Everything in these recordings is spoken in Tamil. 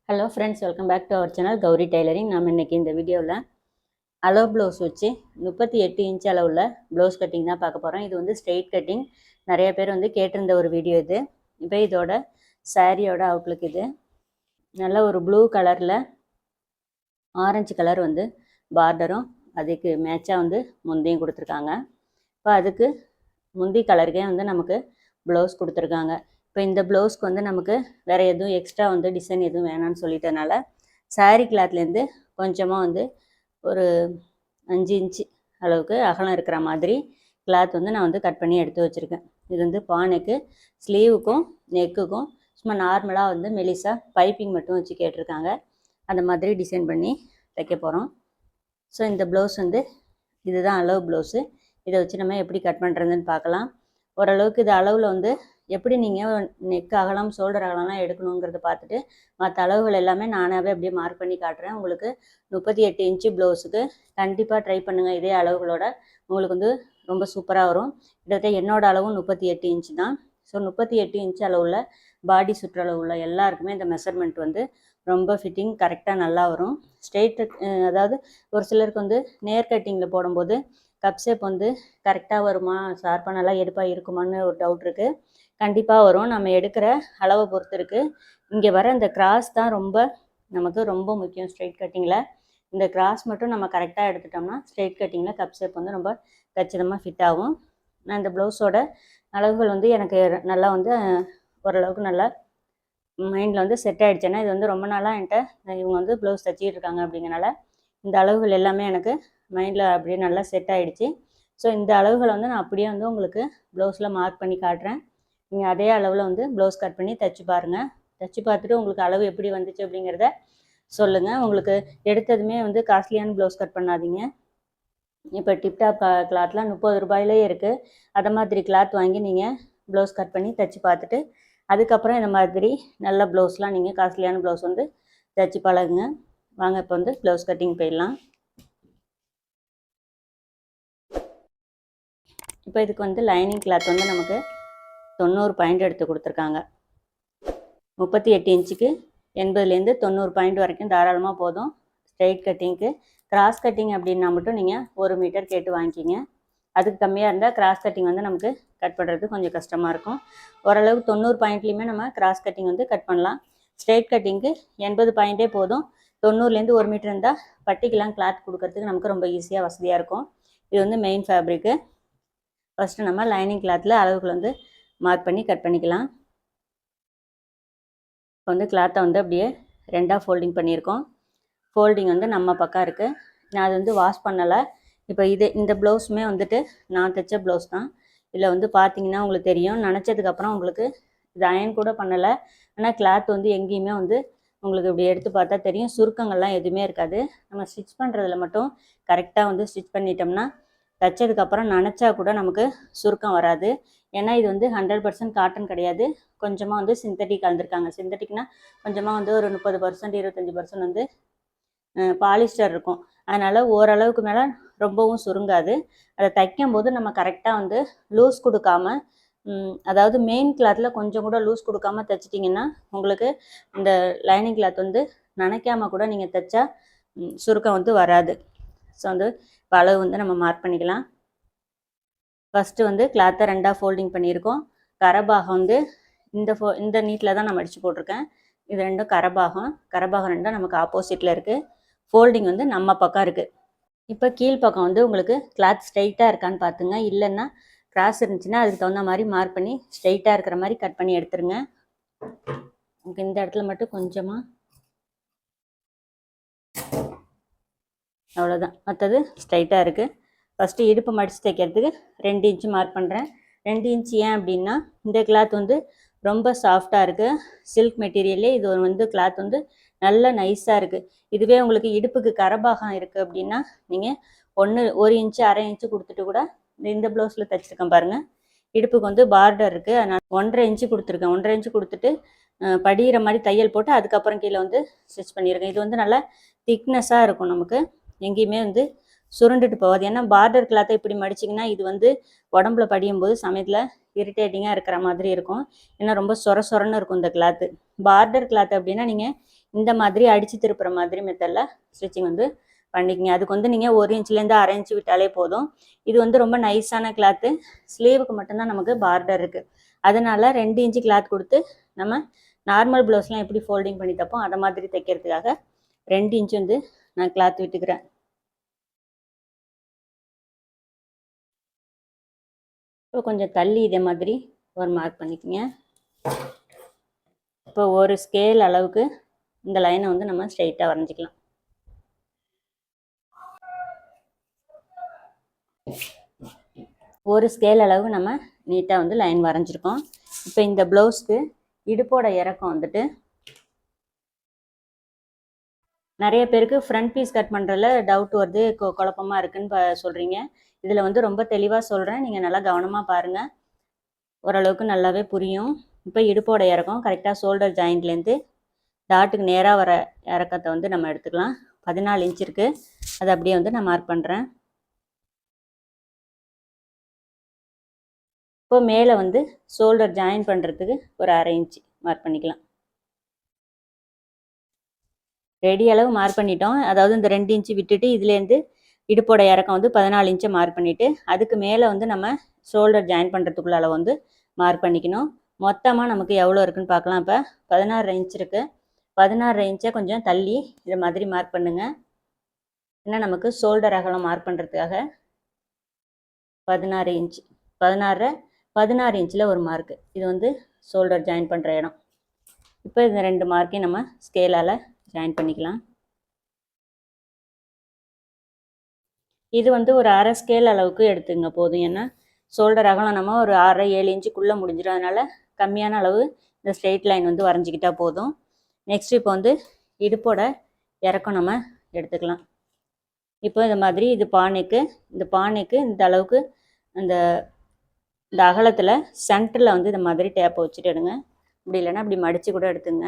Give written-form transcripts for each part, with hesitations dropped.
Hello friends, welcome back to our channel Gowri tailoring. நம்ம இன்றைக்கி இந்த வீடியோவில் அளவு ப்ளவுஸ் வச்சு 38 இன்ச் அளவில் ப்ளவுஸ் கட்டிங் தான் பார்க்க போகிறோம். இது வந்து ஸ்ட்ரெயிட் கட்டிங். நிறைய பேர் வந்து கேட்டிருந்த ஒரு வீடியோ இது. இப்போ இதோட சாரியோட அவுட்லுக் இது. நல்ல ஒரு ப்ளூ கலரில் ஆரஞ்சு கலர் வந்து பார்டரும் அதுக்கு மேட்சாக வந்து முந்தியும் கொடுத்துருக்காங்க. இப்போ அதுக்கு முந்தி கலருக்கே வந்து நமக்கு ப்ளவுஸ் கொடுத்துருக்காங்க. இப்போ இந்த ப்ளவுஸ்க்கு வந்து நமக்கு வேறு எதுவும் எக்ஸ்ட்ரா வந்து டிசைன் எதுவும் வேணான்னு சொல்லிட்டனால சாரீ கிளாத்லேருந்து கொஞ்சமாக வந்து ஒரு 5 இன்ச்சு அளவுக்கு அகலம் இருக்கிற மாதிரி கிளாத் வந்து நான் வந்து கட் பண்ணி எடுத்து வச்சுருக்கேன். இது வந்து பானைக்கு ஸ்லீவுக்கும் நெக்குக்கும் சும்மா நார்மலாக வந்து மெலிசாக பைப்பிங் மட்டும் வச்சு கேட்டிருக்காங்க. அந்த மாதிரி டிசைன் பண்ணி தைக்க போகிறோம். ஸோ இந்த ப்ளவுஸ் வந்து இதுதான் அளவு ப்ளவுஸு. இதை வச்சு நம்ம எப்படி கட் பண்ணுறதுன்னு பார்க்கலாம். ஓரளவுக்கு இது அளவில் வந்து எப்படி நீங்கள் நெக் அகலம் ஷோல்டர் அகலம்லாம் எடுக்கணுங்கிறத பார்த்துட்டு மற்ற அளவுகள் எல்லாமே நானாகவே அப்படியே மார்க் பண்ணி காட்டுறேன். உங்களுக்கு 38 இன்ச்சு ப்ளவுஸுக்கு கண்டிப்பாக ட்ரை பண்ணுங்கள். இதே அளவுகளோட உங்களுக்கு வந்து ரொம்ப சூப்பராக வரும். கிட்டத்தட்ட என்னோடய அளவும் 38 இன்ச்சு தான். ஸோ 38 இன்ச்சு அளவுள்ள பாடி சுற்றளவு உள்ள எல்லாருக்குமே இந்த மெஷர்மெண்ட் வந்து ரொம்ப ஃபிட்டிங் கரெக்டாக நல்லா வரும். ஸ்ட்ரெயிட் அதாவது ஒரு சிலருக்கு வந்து நேர் கட்டிங்கில் போடும்போது கப் ஷேப் வந்து கரெக்டாக வருமா, ஷார்ப்பாக நல்லா எடுப்பாக இருக்குமான்னு ஒரு டவுட் இருக்குது. கண்டிப்பாக வரும். நம்ம எடுக்கிற அளவை பொறுத்து இருக்குது. இங்கே வர இந்த கிராஸ் தான் நமக்கு ரொம்ப முக்கியம். ஸ்ட்ரெயிட் கட்டிங்கில் இந்த கிராஸ் மட்டும் நம்ம கரெக்டாக எடுத்துட்டோம்னா ஸ்ட்ரெயிட் கட்டிங்கில் கப் ஷேப் வந்து ரொம்ப கச்சிதமாக ஃபிட் ஆகும். நான் இந்த ப்ளவுஸோட அளவுகள் வந்து எனக்கு நல்லா வந்து ஓரளவுக்கு நல்லா மைண்டில் வந்து செட் ஆகிடுச்சேன்னா இது வந்து ரொம்ப நாளாக என்கிட்ட இவங்க வந்து ப்ளவுஸ் தைச்சிட்டு இருக்காங்க. அப்படிங்கிறனால இந்த அளவுகள் எல்லாமே எனக்கு மைண்டில் அப்படியே நல்லா செட் ஆகிடுச்சு. ஸோ இந்த அளவுகளை வந்து நான் அப்படியே வந்து உங்களுக்கு ப்ளவுஸில் மார்க் பண்ணி காட்டுறேன். நீங்கள் அதே அளவில் வந்து ப்ளவுஸ் கட் பண்ணி தைச்சி பாருங்கள். தைச்சி பார்த்துட்டு உங்களுக்கு அளவு எப்படி வந்துச்சு அப்படிங்கிறத சொல்லுங்கள். உங்களுக்கு எடுத்ததுமே வந்து காஸ்ட்லியான ப்ளவுஸ் கட் பண்ணாதீங்க. இப்போ டிப்டாப் கிளாத்லாம் 30 ரூபாயிலே இருக்குது. அதை மாதிரி கிளாத் வாங்கி நீங்கள் ப்ளவுஸ் கட் பண்ணி தைச்சி பார்த்துட்டு அதுக்கப்புறம் இந்த மாதிரி நல்ல ப்ளவுஸ்லாம் நீங்கள் காஸ்ட்லியான ப்ளவுஸ் வந்து தைச்சி பழகுங்க. வாங்க இப்போ வந்து ப்ளவுஸ் கட்டிங் போயிடலாம். இப்போ இதுக்கு வந்து லைனிங் கிளாத் வந்து நமக்கு 90 பாயிண்ட் எடுத்து கொடுத்துருக்காங்க. 38 இன்ச்சுக்கு 80லேருந்து 90 பாயிண்ட் வரைக்கும் தாராளமாக போதும். ஸ்ட்ரெயிட் கட்டிங்க்கு. கிராஸ் கட்டிங் அப்படின்னா மட்டும் நீங்கள் 1 மீட்டர் கேட்டு வாங்கிக்கிங்க. அதுக்கு கம்மியாக இருந்தால் கிராஸ் கட்டிங் வந்து நமக்கு கட் பண்ணுறது கொஞ்சம் கஷ்டமாக இருக்கும். ஓரளவுக்கு 90 பாயிண்ட்லேயுமே நம்ம கிராஸ் கட்டிங் வந்து கட் பண்ணலாம். ஸ்ட்ரெயிட் கட்டிங்க்கு 80 பாயிண்ட்டே போதும். 90லேருந்து 1 மீட்டர் இருந்தால் பட்டிக்கெலாம் கிளாத் கொடுக்கறதுக்கு நமக்கு ரொம்ப ஈஸியாக வசதியாக இருக்கும். இது வந்து மெயின் ஃபேப்ரிக்கு. ஃபஸ்ட்டு நம்ம லைனிங் கிளாத்தில் அளவுகள் வந்து மார்க் பண்ணி கட் பண்ணிக்கலாம். இப்போ வந்து கிளாத்தை வந்து அப்படியே 2ஆக ஃபோல்டிங் பண்ணியிருக்கோம். ஃபோல்டிங் வந்து நம்ம பக்கம் இருக்குது. நான் அது வந்து வாஷ் பண்ணலை. இப்போ இந்த ப்ளவுஸுமே வந்துட்டு நான் தைச்ச ப்ளவுஸ் தான். இதில் வந்து பார்த்தீங்கன்னா உங்களுக்கு தெரியும், நனைச்சதுக்கப்புறம் உங்களுக்கு இது அயன் கூட பண்ணலை. ஆனால் கிளாத் வந்து எங்கேயுமே வந்து உங்களுக்கு இப்படி எடுத்து பார்த்தா தெரியும், சுருக்கங்கள்லாம் எதுவுமே இருக்காது. நம்ம ஸ்டிச் பண்ணுறதுல மட்டும் கரெக்டாக வந்து ஸ்டிச் பண்ணிட்டோம்னா தைச்சதுக்கப்புறம் நனைச்சா கூட நமக்கு சுருக்கம் வராது. ஏன்னா இது வந்து 100% காட்டன் கிடையாது. கொஞ்சமாக வந்து சிந்தட்டிக் கலந்துருக்காங்க. சிந்தட்டிக்னால் கொஞ்சமாக வந்து ஒரு 30% 25% வந்து பாலிஸ்டர் இருக்கும். அதனால் ஓரளவுக்கு மேலே ரொம்பவும் சுருங்காது. அதை தைக்கும்போது நம்ம கரெக்டாக வந்து லூஸ் கொடுக்காம, அதாவது மெயின் கிளாத்தில் கொஞ்சம் கூட லூஸ் கொடுக்காம தைச்சிட்டிங்கன்னா உங்களுக்கு இந்த லைனிங் கிளாத் வந்து நனைக்காமல் கூட நீங்கள் தைச்சா சுருக்கம் வந்து வராது. ஸோ வந்து இப்போ அளவு வந்து நம்ம மார்க் பண்ணிக்கலாம். ஃபஸ்ட்டு வந்து கிளாத்தை 2ஆக ஃபோல்டிங் பண்ணியிருக்கோம். கரபாகம் வந்து இந்த நீட்டில் தான் நான் மடித்து போட்டிருக்கேன். இது ரெண்டும் கரபாகம் ரெண்டும் நமக்கு ஆப்போசிட்டில் இருக்குது. ஃபோல்டிங் வந்து நம்ம பக்கம் இருக்குது. இப்போ கீழ்ப்பக்கம் வந்து உங்களுக்கு கிளாத் ஸ்ட்ரைட்டாக இருக்கான்னு பார்த்துங்க. இல்லைன்னா கிராஸ் இருந்துச்சுன்னா அதுக்கு தகுந்த மாதிரி மார்க் பண்ணி ஸ்ட்ரைட்டாக இருக்கிற மாதிரி கட் பண்ணி எடுத்துருங்க. உங்களுக்கு இந்த இடத்துல மட்டும் கொஞ்சமாக அவ்வளோதான், மற்றது ஸ்ட்ரைட்டாக இருக்குது. ஃபஸ்ட்டு இடுப்பு மடித்து தைக்கிறதுக்கு 2 இன்ச்சு மார்க் பண்ணுறேன். 2 இன்ச்சு ஏன் அப்படின்னா இந்த கிளாத் வந்து ரொம்ப சாஃப்டாக இருக்குது. சில்க் மெட்டீரியல்லே இது வந்து கிளாத் வந்து நல்ல நைஸாக இருக்குது. இதுவே உங்களுக்கு இடுப்புக்கு கரபாகம் இருக்குது அப்படின்னா நீங்கள் 1 இன்ச்சு 1/2 இன்ச்சு கொடுத்துட்டு கூட இந்த ப்ளவுஸில் தைச்சிருக்கேன் பாருங்கள். இடுப்புக்கு வந்து பார்டர் இருக்குது, அதனால் 1.5 இன்ச்சு கொடுத்துருக்கேன். 1.5 இன்ச்சு கொடுத்துட்டு படிகிற மாதிரி தையல் போட்டு அதுக்கப்புறம் கீழே வந்து ஸ்டிச் பண்ணியிருக்கேன். இது வந்து நல்லா திக்னஸாக இருக்கும். நமக்கு எங்கேயுமே வந்து சுருண்டுட்டு போகாது. ஏன்னா பார்டர் கிளாத்தை இப்படி மடிச்சிங்கன்னா இது வந்து உடம்புல படியும் போது சமயத்தில் இரிட்டேட்டிங்காக இருக்கிற மாதிரி இருக்கும். ஏன்னா ரொம்ப சொரன்னு இருக்கும் இந்த கிளாத்து. பார்டர் கிளாத் அப்படின்னா நீங்கள் இந்த மாதிரி அடித்து திருப்புற மாதிரி மெத்தடில் ஸ்டிச்சிங் வந்து பண்ணிக்கங்க. அதுக்கு வந்து நீங்கள் 1 இன்ச்லேருந்து 1/2 இன்ச்சு விட்டாலே போதும். இது வந்து ரொம்ப நைஸான கிளாத்து. ஸ்லீவுக்கு மட்டும்தான் நமக்கு பார்டர் இருக்குது. அதனால் 2 இன்ச்சு கிளாத் கொடுத்து நம்ம நார்மல் ப்ளவுஸ்லாம் எப்படி ஃபோல்டிங் பண்ணி தைப்போம் அதை மாதிரி தைக்கிறதுக்காக 2 இன்ச்சு வந்து நான் கிளாத் விட்டுக்கிறேன். இப்போ கொஞ்சம் தள்ளி இதே மாதிரி ஒரு மார்க் பண்ணிக்கோங்க. இப்போ ஒரு ஸ்கேல் அளவுக்கு இந்த லைனை வந்து நம்ம ஸ்ட்ரைட்டாக வரைஞ்சிக்கலாம். ஒரு ஸ்கேல் அளவு நம்ம நீட்டாக வந்து லைன் வரைஞ்சிருக்கோம். இப்போ இந்த ப்ளவுஸ்க்கு இடுப்போட இறக்கம் வந்துட்டு நிறைய பேருக்கு ஃப்ரண்ட் பீஸ் கட் பண்ணுறதுல டவுட் வருது, குழப்பமாக இருக்குன்னு சொல்கிறீங்க. இதில் வந்து ரொம்ப தெளிவாக சொல்கிறேன், நீங்கள் நல்லா கவனமாக பாருங்கள், ஓரளவுக்கு நல்லாவே புரியும். இப்போ இடுப்போட இறக்கம் கரெக்டாக ஷோல்டர் ஜாயிண்ட்லேருந்து டாட்டுக்கு நேராக வர இறக்கத்தை வந்து நம்ம எடுத்துக்கலாம். 14 இன்ச் இருக்குது, அதை அப்படியே வந்து நான் மார்க் பண்ணுறேன். இப்போ மேலே வந்து ஷோல்டர் ஜாயின் பண்ணுறதுக்கு ஒரு 1/2 இன்ச்சு மார்க் பண்ணிக்கலாம். ரெடி அளவு மார்க் பண்ணிட்டோம். அதாவது இந்த 2 இன்ச்சு விட்டுட்டு இதுலேருந்து இடுப்போட இறக்கம் வந்து 14 இன்ச்சை மார்க் பண்ணிவிட்டு அதுக்கு மேலே வந்து நம்ம ஷோல்டர் ஜாயின் பண்ணுறதுக்குள்ள அளவு வந்து மார்க் பண்ணிக்கணும். மொத்தமாக நமக்கு எவ்வளோ இருக்குன்னு பார்க்கலாம். இப்போ 16 இன்ச் இருக்குது. 16 இன்ச்சை கொஞ்சம் தள்ளி இதை மாதிரி மார்க் பண்ணுங்கள். ஏன்னா நமக்கு ஷோல்டர் அகலம் மார்க் பண்ணுறதுக்காக 16 இன்ச் 16 இன்ச்சில் ஒரு மார்க்கு. இது வந்து ஷோல்டர் ஜாயின் பண்ணுற இடம். இப்போ இந்த 2 மார்க்கையும் நம்ம ஸ்கேலால் ஜாயின் பண்ணிக்கலாம். இது வந்து ஒரு 1/2 ஸ்கேல் அளவுக்கு எடுத்துங்க போதும். ஏன்னா ஷோல்டர் அகலம் நம்ம ஒரு 6 7 இன்ச்சுக்குள்ளே முடிஞ்சிடும். அதனால் கம்மியான அளவு இந்த ஸ்ட்ரெயிட் லைன் வந்து வரைஞ்சிக்கிட்டா போதும். நெக்ஸ்ட் இப்போ வந்து இடுப்போட இறக்கம் நம்ம எடுத்துக்கலாம். இப்போ இந்த மாதிரி இது பானைக்கு இந்த அளவுக்கு இந்த அகலத்தில் சென்டரில் வந்து இந்த மாதிரி டேப்பை வச்சுட்டு எடுங்க. இப்படி இல்லைன்னா அப்படி மடித்து கூட எடுத்துங்க.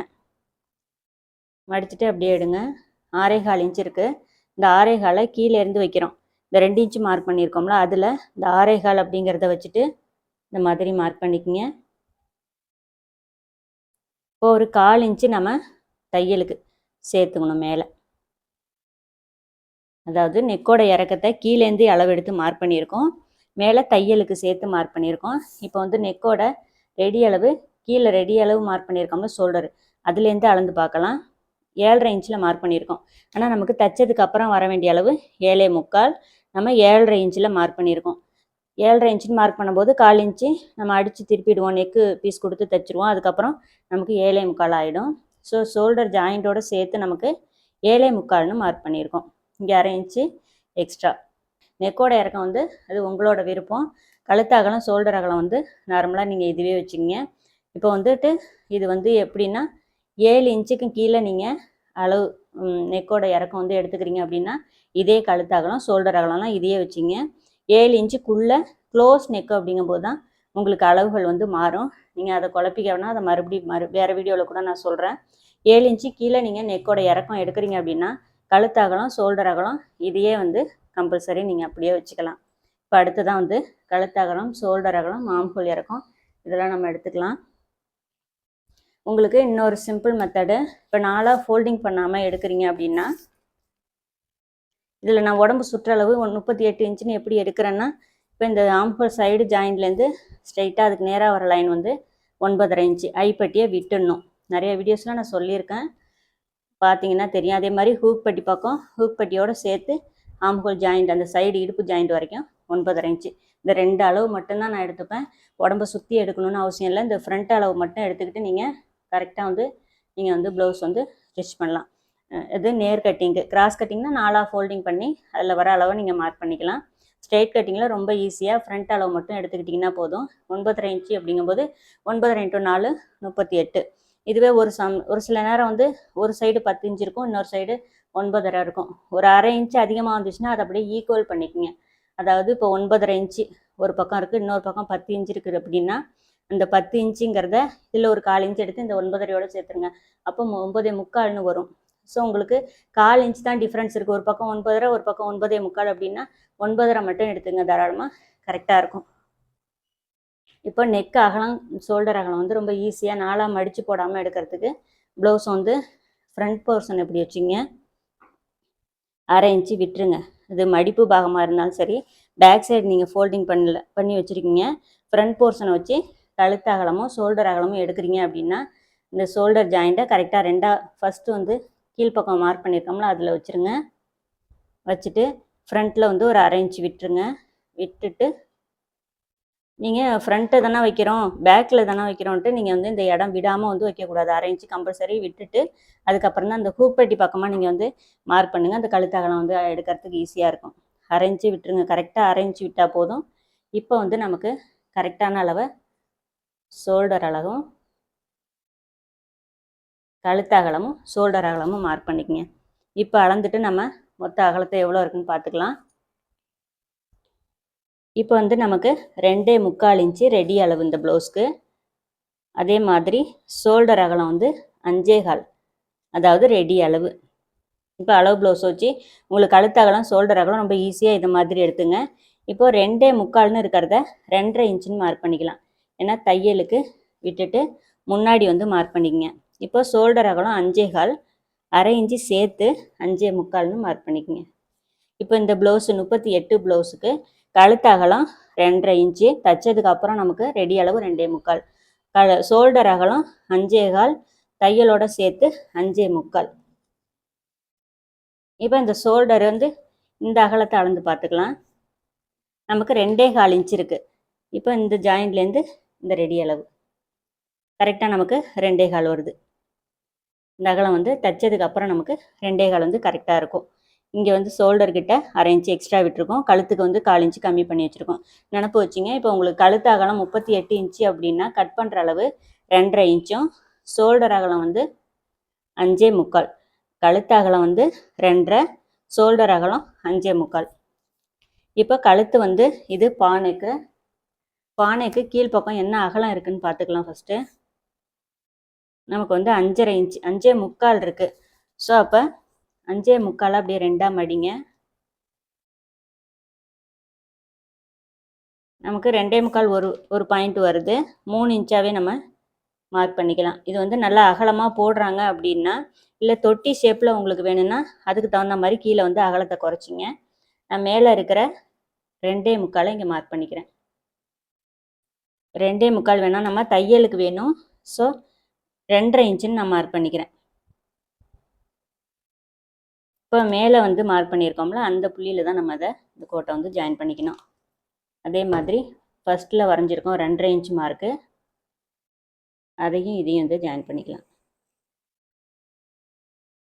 மடிச்சுட்டு அப்படியே எடுங்க. 6.25 இன்ச் இருக்குது. இந்த 6.25 கீழே இருந்து வைக்கிறோம். இந்த 2 இன்ச்சு மார்க் பண்ணியிருக்கோம்ல, அதில் இந்த 6.25 அப்படிங்கிறத வச்சுட்டு இந்த மாதிரி மார்க் பண்ணிக்கோங்க. இப்போ ஒரு 1/4 இன்ச்சு நம்ம தையலுக்கு சேர்த்துக்கணும் மேலே. அதாவது நெக்கோட இறக்கத்தை கீழேருந்து அளவு எடுத்து மார்க் பண்ணியிருக்கோம், மேலே தையலுக்கு சேர்த்து மார்க் பண்ணியிருக்கோம். இப்போ வந்து நெக்கோட ரெடி அளவு கீழே ரெடி அளவு மார்க் பண்ணியிருக்கோம்ல ஷோல்டர், அதுலேருந்து அளந்து பார்க்கலாம். 7.5 இன்ச்சில் மார்க் பண்ணியிருக்கோம். ஆனால் நமக்கு தைச்சதுக்கு அப்புறம் வர வேண்டிய அளவு 7.25. நம்ம 7.5 இன்ச்சில் மார்க் பண்ணியிருக்கோம். 7.5 இன்ச்சுன்னு மார்க் பண்ணும்போது 1/4 இன்ச்சு நம்ம அடித்து திருப்பிடுவோம், நெக்கு பீஸ் கொடுத்து தைச்சிருவோம். அதுக்கப்புறம் நமக்கு 7.25 ஆகிடும். ஸோ ஷோல்டர் ஜாயிண்டோடு சேர்த்து நமக்கு 7.25ன்னு மார்க் பண்ணியிருக்கோம். இங்கே 1/2 இன்ச்சு எக்ஸ்ட்ரா. நெக்கோட இறக்கம் வந்து அது உங்களோட விருப்பம். கழுத்து அகலம் ஷோல்டர் அகலம் வந்து நார்மலாக நீங்கள் இதுவே வச்சுக்கிங்க. இப்போ வந்துட்டு இது வந்து எப்படின்னா 7 இன்ச்சுக்கு கீழே நீங்கள் அளவு நெக்கோட இறக்கம் வந்து எடுத்துக்கிறீங்க அப்படின்னா இதே கழுத்து அகலம் ஷோல்டர் அகலம்லாம் இதையே வச்சிங்க. 7 இன்ச்சுக்குள்ளே க்ளோஸ் நெக்கு அப்படிங்கும்போது தான் உங்களுக்கு அளவுகள் வந்து மாறும். நீங்கள் அதை குழப்பிக்கணும்னா அதை மறுபடியும் வேறு வீடியோவில் கூட நான் சொல்கிறேன். 7 இன்ச்சு கீழே நீங்கள் நெக்கோட இறக்கம் எடுக்கிறீங்க அப்படின்னா கழுத்து அகலம் ஷோல்டர் அகலம் இதையே வந்து கம்பல்சரி நீங்கள் அப்படியே வச்சுக்கலாம். இப்போ அடுத்ததான் வந்து கழுத்து அகலம் ஷோல்டர் அகலம் ஆம்ஹோல் இறக்கம் இதெல்லாம் நம்ம எடுத்துக்கலாம். உங்களுக்கு இன்னொரு சிம்பிள் மெத்தடு, இப்போ 4 ஃபோல்டிங் பண்ணாமல் எடுக்கிறீங்க அப்படின்னா இதில் நான் உடம்பு சுற்றளவு 38 இன்ச்சுன்னு எப்படி எடுக்கிறேன்னா, இப்போ இந்த ஆம்ஹோல் சைடு ஜாயின்ட்லேருந்து ஸ்ட்ரைட்டாக அதுக்கு நேராக வர லைன் வந்து 9.5 இன்ச்சு ஐப்பட்டியை விட்டுடணும். நிறைய வீடியோஸ்லாம் நான் சொல்லியிருக்கேன், பார்த்தீங்கன்னா தெரியும். அதே மாதிரி ஹூக் பட்டி பக்கம் ஹூக் பட்டியோடு சேர்த்து ஆம்ஹோல் ஜாயிண்ட் அந்த சைடு இடுப்பு ஜாயிண்ட் வரைக்கும் 9.5 இன்ச்சு. இந்த 2 அளவு மட்டும்தான் நான் எடுத்துப்பேன். உடம்பை சுற்றி எடுக்கணும்னு அவசியம் இல்லை. இந்த ஃப்ரண்ட் அளவு மட்டும் எடுத்துக்கிட்டு நீங்கள் கரெக்டாக வந்து நீங்கள் வந்து ப்ளவுஸ் வந்து ஸ்டிச் பண்ணலாம். இது நேர் கட்டிங்கு. கிராஸ் கட்டிங்னா 4 ஃபோல்டிங் பண்ணி அதில் வர அளவை நீங்கள் மார்க் பண்ணிக்கலாம். ஸ்ட்ரெயிட் கட்டிங்கில் ரொம்ப ஈஸியாக ஃப்ரண்ட் அளவு மட்டும் எடுத்துக்கிட்டிங்கன்னா போதும். 9.5 இன்ச்சு அப்படிங்கும்போது 9 × 4 38. இதுவே ஒரு சில நேரம் வந்து ஒரு சைடு 10 இன்ச்சு இருக்கும், இன்னொரு சைடு 9.5 இருக்கும். ஒரு 1/2 இன்ச்சு அதிகமாக வந்துச்சுன்னா அதை அப்படியே ஈக்குவல் பண்ணிக்கோங்க. அதாவது இப்போ 9.5 இன்ச்சு ஒரு பக்கம் இருக்குது, இன்னொரு பக்கம் 10 இன்ச்சு இருக்குது அப்படின்னா அந்த 10 இன்ச்சுங்கிறத இதில் ஒரு 1/4 இன்ச்சு எடுத்து இந்த 9.5யோடு சேர்த்துருங்க. அப்போ 9.25ன்னு வரும். ஸோ உங்களுக்கு 1/4 இன்ச் தான் டிஃப்ரென்ஸ் இருக்குது. ஒரு பக்கம் 9.5 ஒரு பக்கம் 9.25 அப்படின்னா 9.5 மட்டும் எடுத்துங்க, தாராளமாக கரெக்டாக இருக்கும். இப்போ நெக் அகலம் ஷோல்டர் அகலம் வந்து ரொம்ப ஈஸியாக 4ஆக மடித்து போடாமல் எடுக்கிறதுக்கு ப்ளவுஸ் வந்து ஃப்ரண்ட் போர்ஷன் எப்படி வச்சிங்க 1/2 இன்ச்சு விட்டுருங்க. இது மடிப்பு பாகமாக இருந்தாலும் சரி, பேக் சைடு நீங்கள் ஃபோல்டிங் பண்ணி வச்சுருக்கீங்க, ஃப்ரண்ட் போர்ஷனை வச்சு கழுத்து அகலமும் ஷோல்டர் அகலமும் எடுக்கிறீங்க அப்படின்னா இந்த ஷோல்டர் ஜாயிண்ட்டை கரெக்டாக ஃபஸ்ட்டு வந்து கீழ்ப்பக்கம் மார்க் பண்ணியிருக்கோம்ல அதில் வச்சுருங்க. வச்சுட்டு ஃப்ரண்ட்டில் வந்து ஒரு 1/2 இன்ச்சு விட்டுருங்க. விட்டுட்டு நீங்கள் ஃப்ரண்ட்டை தானே வைக்கிறோம், பேக்கில் தானே வைக்கிறோன்ட்டு நீங்கள் வந்து இந்த இடம் விடாமல் வந்து வைக்கக்கூடாது. 1/2 இன்ச்சு கம்பல்சரி விட்டுட்டு அதுக்கப்புறம் தான் அந்த ஹூப்பட்டி பக்கமாக நீங்கள் வந்து மார்க் பண்ணுங்கள். அந்த கழுத்தகலம் வந்து எடுக்கிறதுக்கு ஈஸியாக இருக்கும். 1/2 இன்ச்சு விட்டுருங்க. கரெக்டாக 1/2 இன்ச்சு விட்டால் போதும். இப்போ வந்து நமக்கு கரெக்டான அளவை ஷோல்டர் அகலமும் கழுத்தகலமும் ஷோல்டர் அகலமும் மார்க் பண்ணிக்கங்க. இப்போ அளந்துட்டு நம்ம மொத்த அகலத்தை எவ்வளோ இருக்குன்னு பார்த்துக்கலாம். இப்போ வந்து நமக்கு 2.25 இன்ச்சு ரெடி அளவு இந்த ப்ளவுஸ்க்கு. அதே மாதிரி ஷோல்டர் அகலம் வந்து 5.25, அதாவது ரெடி அளவு. இப்போ அளவு ப்ளவுஸ் வச்சு உங்களுக்கு கழுத்து அகலம் ஷோல்டர் அகலம் ரொம்ப ஈஸியாக இது மாதிரி எடுத்துங்க. இப்போது 2.25ன்னு இருக்கிறத 2.5 இன்ச்சுன்னு மார்க் பண்ணிக்கலாம். ஏன்னா தையலுக்கு விட்டுட்டு முன்னாடி வந்து மார்க் பண்ணிக்கங்க. இப்போ ஷோல்டர் அகலம் 5.25, 1/2 இன்ச்சு சேர்த்து 5.25ன்னு மார்க் பண்ணிக்கங்க. இப்போ இந்த ப்ளவுஸு 38 ப்ளவுஸுக்கு கழுத்து அகலம் 2.5 இன்ச்சு, தைச்சதுக்கு அப்புறம் நமக்கு ரெடி அளவு 2.25, ஷோல்டர் அகலம் 5.25, தையலோட சேர்த்து 5.25. இப்போ இந்த ஷோல்டர் வந்து இந்த அகலத்தை அளந்து பார்த்துக்கலாம். நமக்கு 2.25 இன்ச்சு இருக்குது. இப்போ இந்த ஜாயிண்ட்லேருந்து இந்த ரெடி அளவு கரெக்டாக நமக்கு 2.25 வருது. இந்த அகலம் வந்து தைச்சதுக்கு அப்புறம் நமக்கு 2.25 வந்து கரெக்டாக இருக்கும். இங்கே வந்து ஷோல்டர்கிட்ட 1/2 இன்ச்சு எக்ஸ்ட்ரா விட்டுருக்கோம், கழுத்துக்கு வந்து 1/4 இன்ச்சு கம்மி பண்ணி வச்சுருக்கோம். நினப்பு வச்சிங்க. இப்போ உங்களுக்கு கழுத்து அகலம் 38 இன்ச்சு அப்படின்னா கட் பண்ணுற அளவு 2.5 இன்ச்சும், ஷோல்டர் அகலம் வந்து 5.25, கழுத்து அகலம் வந்து 2.5, ஷோல்டர் அகலம் 5.25. இப்போ கழுத்து வந்து இது பானைக்கு கீழ்ப்பக்கம் என்ன அகலம் இருக்குதுன்னு பார்த்துக்கலாம். ஃபஸ்ட்டு நமக்கு வந்து 5.5 இன்ச்சு 5.25 இருக்குது. ஸோ அப்போ 5.25 அப்படியே 2ஆக மடிங்க. நமக்கு 2.25 ஒரு பாயிண்ட் வருது. 3 இன்ச்சாகவே நம்ம மார்க் பண்ணிக்கலாம். இது வந்து நல்லா அகலமாக போடுறாங்க அப்படின்னா, இல்லை தொட்டி ஷேப்பில் உங்களுக்கு வேணும்னா அதுக்கு தகுந்த மாதிரி கீழே வந்து அகலத்தை குறைச்சிங்க. நான் மேலே இருக்கிற 2.25 இங்கே மார்க் பண்ணிக்கிறேன். 2.25 வேணால் நம்ம தையலுக்கு வேணும். ஸோ 2.5 இன்ச்சுன்னு நான் மார்க் பண்ணிக்கிறேன். இப்போ மேலே வந்து மார்க் பண்ணியிருக்கோம்ல அந்த புள்ளியில் தான் நம்ம இந்த கோட்டை வந்து ஜாயின் பண்ணிக்கணும். அதே மாதிரி ஃபஸ்ட்டில் வரைஞ்சிருக்கோம் 2.5 இன்ச்சு மார்க்கு, அதையும் இதையும் வந்து ஜாயின் பண்ணிக்கலாம்.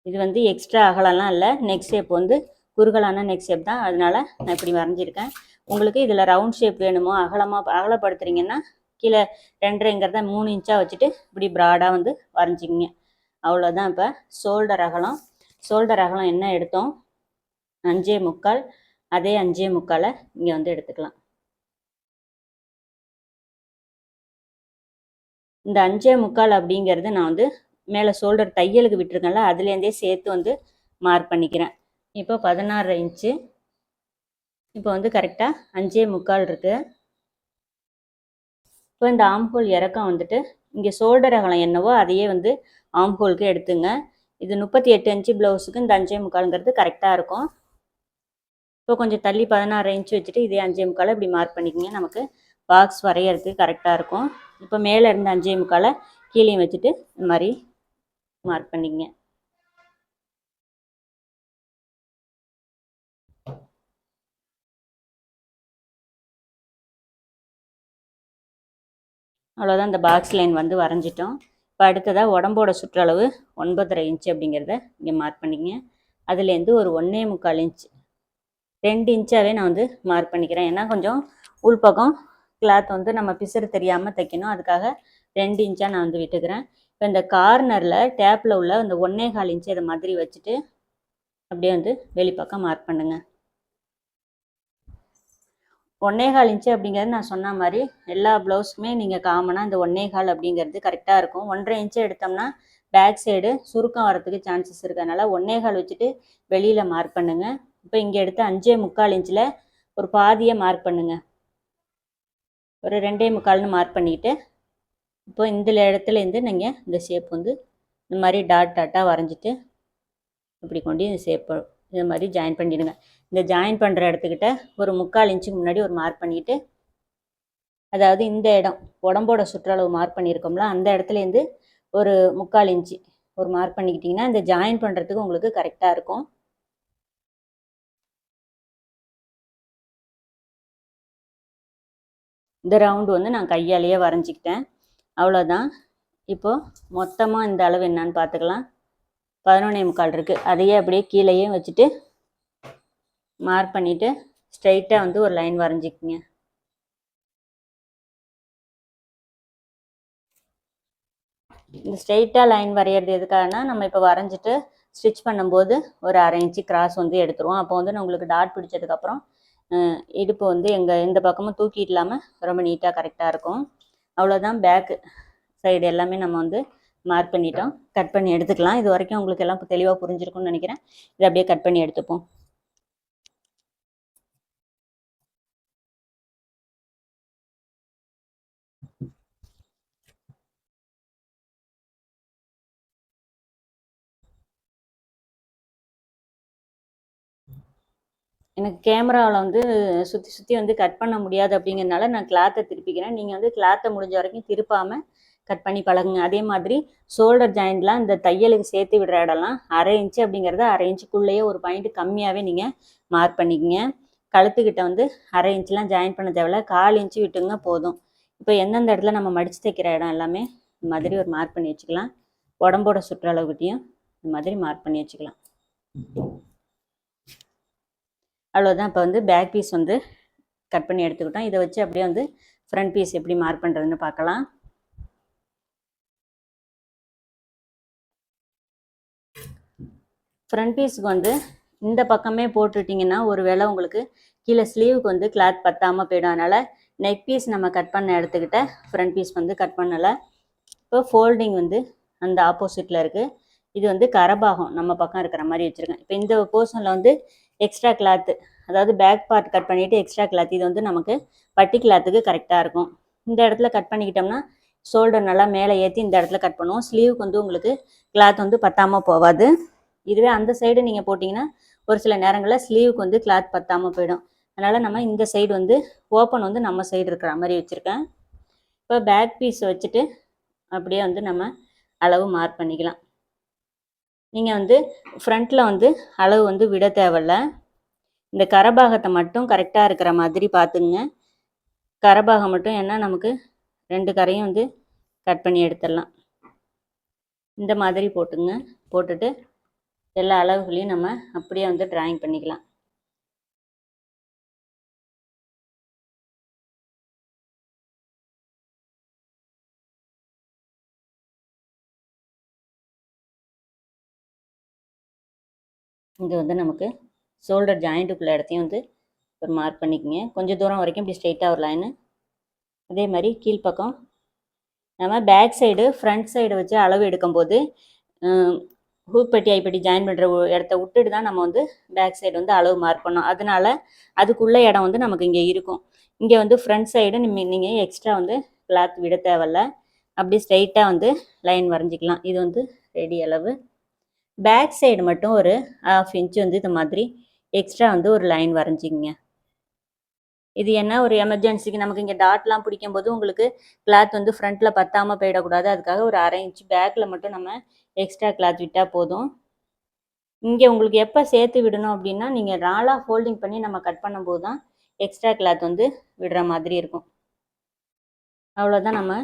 இது வந்து எக்ஸ்ட்ரா அகலம்லாம் இல்லை, நெக் ஷேப் வந்து குறுகலான நெக் ஷேப் தான், அதனால நான் இப்படி வரைஞ்சிருக்கேன். உங்களுக்கு இதில் ரவுண்ட் ஷேப் வேணுமோ அகலப்படுத்துறீங்கன்னா கீழே 2.5ங்கிறத 3 இன்ச்சாக வச்சுட்டு இப்படி ப்ராடாக வந்து வரைஞ்சிக்கிங்க. அவ்வளோதான். இப்போ ஷோல்டர் அகலம் என்ன எடுத்தோம் 5.25, அதே 5.25 இங்கே வந்து எடுத்துக்கலாம். இந்த 5.25 அப்படிங்கிறது நான் வந்து மேலே ஷோல்டர் தையலுக்கு விட்டுருக்கேன்ல அதுலேருந்தே சேர்த்து வந்து மார்க் பண்ணிக்கிறேன். இப்போ 16.5 இன்ச்சு. இப்போ வந்து கரெக்டாக 5.25 இருக்குது. இப்போ இந்த ஆம்ஹோல் இறக்கம் வந்துட்டு இங்கே ஷோல்டர் அகலம் என்னவோ அதையே வந்து ஆம்ஹோலுக்கு எடுத்துங்க. இது 38 இன்ச்சு ப்ளவுஸுக்கு இந்த 5.25ங்கிறது கரெக்டாக இருக்கும். இப்போ கொஞ்சம் தள்ளி 16 இன்ச்சு வச்சுட்டு இதே 5.25 இப்படி மார்க் பண்ணிக்கோங்க. நமக்கு பாக்ஸ் வரைகிறதுக்கு கரெக்டாக இருக்கும். இப்போ மேலே இருந்த 5.25 கீழே வச்சுட்டு இந்த மாதிரி மார்க் பண்ணிக்கங்க. அவ்வளோதான். இந்த பாக்ஸ் லைன் வந்து வரைஞ்சிட்டோம். இப்போ அடுத்ததாக உடம்போட சுற்றளவு 9.5 இன்ச்சு அப்படிங்கிறத இங்கே மார்க் பண்ணிக்கங்க. அதுலேருந்து ஒரு 1.25 இன்ச்சு 2 இன்ச்சாகவே நான் வந்து மார்க் பண்ணிக்கிறேன். ஏன்னா கொஞ்சம் உள்பக்கம் கிளாத் வந்து நம்ம பிசுறு தெரியாமல் தைக்கணும், அதுக்காக 2 இன்ச்சாக நான் வந்து விட்டுக்கிறேன். இப்போ இந்த கார்னரில் டேப்பில் உள்ள இந்த 1.25 இன்ச்சு இதை மாதிரி வச்சுட்டு அப்படியே வந்து வெளிப்பக்கம் மார்க் பண்ணுங்கள். 1.25 இன்ச்சு அப்படிங்கிறது நான் சொன்ன மாதிரி எல்லா ப்ளவுஸுமே நீங்கள் காமனாக இந்த 1.25 அப்படிங்கிறது கரெக்டாக இருக்கும். 1.5 இன்ச்சு எடுத்தோம்னா பேக் சைடு சுருக்கம் வரத்துக்கு சான்சஸ் இருக்கிறதுனால 1.25 வச்சுட்டு வெளியில் மார்க் பண்ணுங்கள். இப்போ இங்கே எடுத்து 5.25 இன்ச்சில் ஒரு பாதியை மார்க் பண்ணுங்கள். ஒரு 2.25ன்னு மார்க் பண்ணிக்கிட்டு இப்போ இந்த இடத்துலேருந்து நீங்கள் இந்த ஷேப் வந்து இந்த மாதிரி டாட்டாக வரைஞ்சிட்டு இப்படி கொண்டு இந்த ஷேப்பை இது மாதிரி ஜாயின் பண்ணிவிடுங்க. இந்த ஜாயின் பண்ணுற இடத்துக்கிட்ட ஒரு 3/4 இன்ச்சுக்கு முன்னாடி ஒரு மார்க் பண்ணிவிட்டு, அதாவது இந்த இடம் உடம்போட சுற்றளவு மார்க் பண்ணியிருக்கோம்ல அந்த இடத்துலேருந்து ஒரு 3/4 இன்ச்சு ஒரு மார்க் பண்ணிக்கிட்டிங்கன்னா இந்த ஜாயின் பண்ணுறதுக்கு உங்களுக்கு கரெக்டாக இருக்கும். இந்த ரவுண்டு வந்து நான் கையாலேயே வரைஞ்சிக்கிட்டேன். அவ்வளோதான். இப்போது மொத்தமாக இந்த அளவு என்னன்னு பார்த்துக்கலாம். 11.25 இருக்குது. அதையே அப்படியே கீழேயே வச்சுட்டு மார்க் பண்ணிவிட்டு ஸ்ட்ரைட்டாக வந்து ஒரு லைன் வரைஞ்சிக்கிங்க. இந்த ஸ்ட்ரெயிட்டாக லைன் வரைகிறது எதுக்காகனா, நம்ம இப்போ வரைஞ்சிட்டு ஸ்டிச் பண்ணும்போது ஒரு 1/2 இன்ச்சு கிராஸ் வந்து எடுத்துருவோம். அப்போ வந்து உங்களுக்கு டாட் பிடிச்சதுக்கப்புறம் இடுப்பு வந்து எந்த பக்கமும் தூக்கி இல்லாமல் ரொம்ப நீட்டாக கரெக்டாக இருக்கும். அவ்வளோதான். பேக்கு சைடு எல்லாமே நம்ம வந்து மார்க் பண்ணிட்டோம். கட் பண்ணி எடுத்துக்கலாம். இது வரைக்கும் உங்களுக்கு எல்லாம் தெளிவாக புரிஞ்சிருக்கும்னு நினைக்கிறேன். இதை அப்படியே கட் பண்ணி எடுத்துப்போம். எனக்கு கேமராவில் வந்து சுற்றி வந்து கட் பண்ண முடியாது அப்படிங்கிறதுனால நான் கிளாத்தை திருப்பிக்கிறேன். நீங்கள் வந்து கிளாத்தை முடிஞ்ச வரைக்கும் திருப்பாமல் கட் பண்ணி பழகுங்க. அதே மாதிரி ஷோல்டர் ஜாயிண்ட்லாம் இந்த தையலுக்கு சேர்த்து விடுற இடம்லாம் 1/2 இன்ச்சு அப்படிங்கிறத 1/2 இன்ச்சுக்குள்ளேயே ஒரு பாயிண்ட் கம்மியாகவே நீங்கள் மார்க் பண்ணிக்கங்க. கழுத்துக்கிட்ட வந்து 1/2 இன்ச்லாம் ஜாயின் பண்ண தேவையில்ல, 1/4 இன்ச்சு விட்டுங்க போதும். இப்போ எந்தெந்த இடத்துல நம்ம மடித்து தைக்கிற இடம் எல்லாமே இந்த மாதிரி ஒரு மார்க் பண்ணி வச்சுக்கலாம். உடம்போட சுற்றளவுக்கிட்டையும் இந்த மாதிரி மார்க் பண்ணி வச்சுக்கலாம். அவ்வளோதான். இப்போ வந்து பேக் பீஸ் வந்து கட் பண்ணி எடுத்துக்கிட்டோம். இதை வச்சு அப்படியே வந்து ஃப்ரண்ட் பீஸ் எப்படி மார்க் பண்ணுறதுன்னு பார்க்கலாம். ஃப்ரண்ட் பீஸுக்கு வந்து இந்த பக்கமே போட்டுட்டிங்கன்னா ஒரு வேளை உங்களுக்கு கீழே ஸ்லீவுக்கு வந்து கிளாத் பத்தாமல் போயிடும். அதனால் நெக் பீஸ் நம்ம கட் பண்ண எடுத்துக்கிட்ட ஃப்ரண்ட் பீஸ் வந்து கட் பண்ணலை. இப்போ ஃபோல்டிங் வந்து அந்த ஆப்போசிட்டில் இருக்குது. இது வந்து கரபாகம் நம்ம பக்கம் இருக்கிற மாதிரி வச்சுருக்கேன். இப்போ இந்த போர்ஷனில் வந்து எக்ஸ்ட்ரா கிளாத்து, அதாவது பேக் பார்ட் கட் பண்ணிவிட்டு எக்ஸ்ட்ரா கிளாத், இது வந்து நமக்கு பட்டி கிளாத்துக்கு கரெக்டாக இருக்கும். இந்த இடத்துல கட் பண்ணிக்கிட்டோம்னா ஷோல்டர் நல்லா மேலே ஏற்றி இந்த இடத்துல கட் பண்ணுவோம். ஸ்லீவுக்கு வந்து உங்களுக்கு கிளாத் வந்து பத்தாமல் போகாது. இதுவே அந்த சைடு நீங்கள் போட்டிங்கன்னா ஒரு சில நேரங்களில் ஸ்லீவுக்கு வந்து கிளாத் பத்தாமல் போயிடும். அதனால் நம்ம இந்த சைடு வந்து ஓப்பன் வந்து நம்ம சைடு இருக்கிற மாதிரி வச்சுருக்கேன். இப்போ பேக் பீஸ் வச்சுட்டு அப்படியே வந்து நம்ம அளவு மார்க் பண்ணிக்கலாம். நீங்கள் வந்து ஃப்ரண்ட்டில் வந்து அளவு வந்து விட தேவையில்ல. இந்த கரபாகத்தை மட்டும் கரெக்டாக இருக்கிற மாதிரி பார்த்துங்க. கரபாகம் மட்டும், ஏன்னா நமக்கு 2 கரையும் வந்து கட் பண்ணி எடுத்துடலாம். இந்த மாதிரி போட்டுங்க. போட்டுட்டு எல்லா அளவுகளையும் நம்ம அப்படியே வந்து டிராயிங் பண்ணிக்கலாம். இங்கே வந்து நமக்கு ஷோல்டர் ஜாயிண்ட்டுக்குள்ள இடத்தையும் வந்து ஒரு மார்க் பண்ணிக்கோங்க. கொஞ்சம் தூரம் வரைக்கும் இப்படி ஸ்ட்ரெயிட்டாக ஒரு லைனு. அதே மாதிரி கீழ்ப்பக்கம் நம்ம பேக் சைடு ஃப்ரண்ட் சைடு வச்சு அளவு எடுக்கும்போது ஹூக் பட்டி ஐப்பட்டி ஜாயின் பண்ணுற இடத்த விட்டுட்டு தான் நம்ம வந்து பேக் சைடு வந்து அளவு மார்க் பண்ணோம். அதனால அதுக்குள்ள இடம் வந்து நமக்கு இங்கே இருக்கும். இங்கே வந்து ஃப்ரண்ட் சைடு நீங்கள் எக்ஸ்ட்ரா வந்து கிளாத் விட தேவையில்ல. அப்படி ஸ்ட்ரைட்டாக வந்து லைன் வரைஞ்சிக்கலாம். இது வந்து ரெடி அளவு. பேக் சைடு மட்டும் ஒரு 1/2 இன்ச்சு வந்து இந்த மாதிரி எக்ஸ்ட்ரா வந்து ஒரு லைன் வரைஞ்சிங்க. இது என்ன, ஒரு எமர்ஜென்சிக்கு நமக்கு இங்கே டாட்லாம் பிடிக்கும் போது உங்களுக்கு கிளாத் வந்து ஃப்ரண்ட்டில் பத்தாமல் போயிடக்கூடாது. அதுக்காக ஒரு 1/2 இன்ச்சு பேக்கில் மட்டும் நம்ம எக்ஸ்ட்ரா கிளாத் விட்டால் போதும். இங்கே உங்களுக்கு எப்போ சேர்த்து விடணும் அப்படின்னா, நீங்கள் நாலாக ஃபோல்டிங் பண்ணி நம்ம கட் பண்ணும்போது தான் எக்ஸ்ட்ரா கிளாத் வந்து விடுற மாதிரி இருக்கும். அவ்வளோதான். நம்ம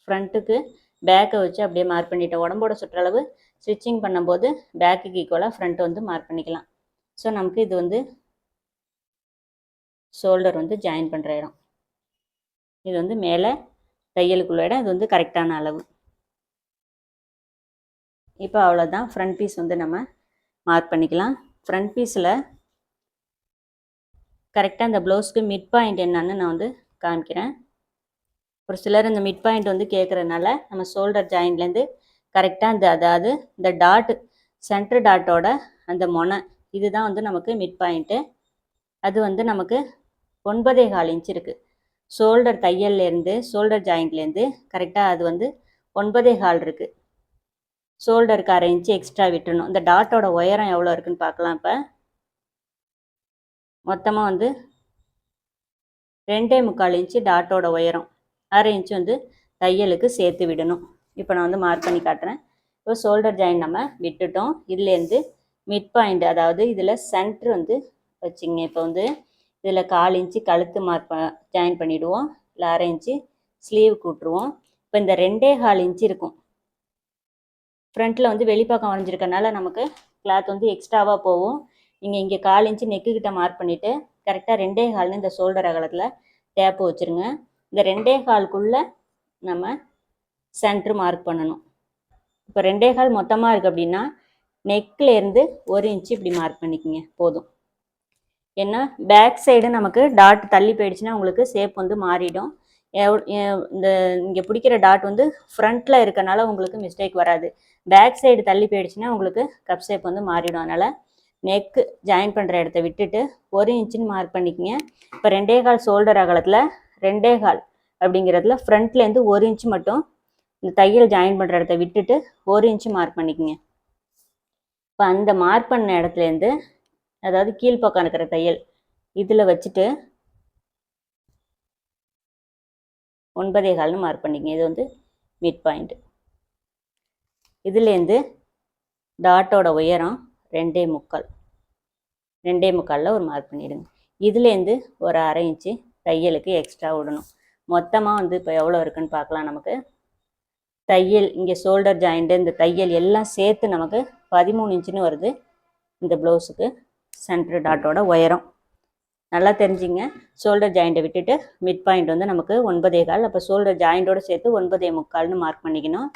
ஃப்ரண்ட்டுக்கு பேக்கை வச்சு அப்படியே மார்க் பண்ணிட்டோம். உடம்போட சுற்றளவு ஸ்டிச்சிங் பண்ணும்போது பேக்குக்கு ஈக்குவலாக ஃப்ரண்ட் வந்து மார்க் பண்ணிக்கலாம். ஸோ நமக்கு இது வந்து ஷோல்டர் வந்து ஜாயின் பண்ணுற இடம். இது வந்து மேலே தையலுக்குள்ள இடம். இது வந்து கரெக்டான அளவு. இப்போ அவ்வளோதான். ஃப்ரண்ட் பீஸ் வந்து நம்ம மார்க் பண்ணிக்கலாம். ஃப்ரண்ட் பீஸில் கரெக்டாக இந்த ப்ளவுஸ்க்கு மிட் பாயிண்ட் என்னன்னு நான் வந்து காமிக்கிறேன். ஒரு சிலர் இந்த மிட் பாயிண்ட் வந்து கேட்குறதுனால நம்ம ஷோல்டர் ஜாயின்ட்லேருந்து கரெக்டாக அதாவது இந்த டாட் சென்டர் டாட்டோட அந்த முனை இதுதான் வந்து நமக்கு மிட் பாயிண்ட்டு. அது வந்து நமக்கு 9.25 இன்ச் இருக்குது. ஷோல்டர் தையல்லேருந்து ஷோல்டர் ஜாயிண்ட்லேருந்து கரெக்டாக அது வந்து 9.25 இருக்குது. ஷோல்டருக்கு 1/2 இன்ச்சு எக்ஸ்ட்ரா விட்டுணும். இந்த டாட்டோட உயரம் எவ்வளோ இருக்குன்னு பார்க்கலாம். இப்போ மொத்தமாக வந்து 2.25 இன்ச்சு டாட்டோட உயரம், 1/2 இன்ச்சு வந்து தையலுக்கு சேர்த்து விடணும். இப்போ நான் வந்து மார்க் பண்ணி காட்டுறேன். இப்போ ஷோல்டர் ஜாயின் நம்ம விட்டுட்டோம். இதுலேருந்து மிட் பாயிண்ட் அதாவது இதில் சென்ட்ரு வந்து வச்சுங்க. இப்போ வந்து இதில் 1/4 இன்ச்சு கழுத்து மார்க் ஜாயின் பண்ணிவிடுவோம். இல்லை 1/2 இன்ச்சு ஸ்லீவுக்கு விட்ருவோம். இப்போ இந்த 2.25 இன்ச்சு இருக்கும். ஃப்ரண்ட்டில் வந்து வெளிப்பக்கம் வரைஞ்சிருக்கனால நமக்கு கிளாத் வந்து எக்ஸ்ட்ராவாக போகும். நீங்கள் இங்கே 1/4 இன்ச்சு நெக்கு கிட்ட மார்க் பண்ணிவிட்டு கரெக்டாக 2.25 இந்த ஷோல்டர் அகலத்தில் டேப்பு வச்சுருங்க. இந்த 2.25க்குள்ளே நம்ம சென்ட்ரு மார்க் பண்ணணும். இப்போ 2.25 மொத்தமாக இருக்குது அப்படின்னா நெக்லேருந்து 1 இன்ச்சு இப்படி மார்க் பண்ணிக்கோங்க போதும். ஏன்னா பேக் சைடு நமக்கு டாட் தள்ளி போயிடுச்சுன்னா உங்களுக்கு ஷேப் வந்து மாறிடும். இந்த இங்கே பிடிக்கிற டாட் வந்து ஃப்ரண்ட்டில் இருக்கனால உங்களுக்கு மிஸ்டேக் வராது. பேக் சைடு தள்ளி போயிடுச்சுன்னா உங்களுக்கு கப் ஷேப் வந்து மாறிடும். அதனால் நெக்கு ஜாயின் பண்ணுற இடத்த விட்டுட்டு 1 இன்ச்சுன்னு மார்க் பண்ணிக்கோங்க. இப்போ 2.25 ஷோல்டர் அகலத்தில் 2.25 அப்படிங்கிறதுல ஃப்ரண்ட்லேருந்து 1 இன்ச்சு மட்டும் இந்த தையல் ஜாயின் பண்ணுற இடத்த விட்டுட்டு 1 இன்ச்சு மார்க் பண்ணிக்கோங்க. இப்போ அந்த மார்க் பண்ண இடத்துலேருந்து அதாவது கீழ்ப்பக்கம் இருக்கிற தையல் இதில் வச்சுட்டு 9.25 மார்க் பண்ணிக்கங்க. இது வந்து மிட் பாயிண்ட். இதுலேருந்து டாட்டோட உயரம் 2.25 2.25 ஒரு மார்க் பண்ணிவிடுங்க. இதுலேருந்து ஒரு 1/2 இன்ச்சு தையலுக்கு எக்ஸ்ட்ரா விடணும். மொத்தமாக வந்து இப்போ எவ்வளோ இருக்குன்னு பார்க்கலாம். நமக்கு தையல் இங்கே ஷோல்டர் ஜாயிண்ட்டு இந்த தையல் எல்லாம் சேர்த்து நமக்கு 13 இன்ச்சுன்னு வருது. இந்த ப்ளவுஸுக்கு சென்டர் டாட்டோட உயரம் நல்லா தெரிஞ்சுங்க. ஷோல்டர் ஜாயிண்ட்டை விட்டுட்டு மிட் பாயிண்ட் வந்து நமக்கு 9.25. அப்போ ஷோல்டர் ஜாயிண்டோடு சேர்த்து 9.25 மார்க் பண்ணிக்கணும்.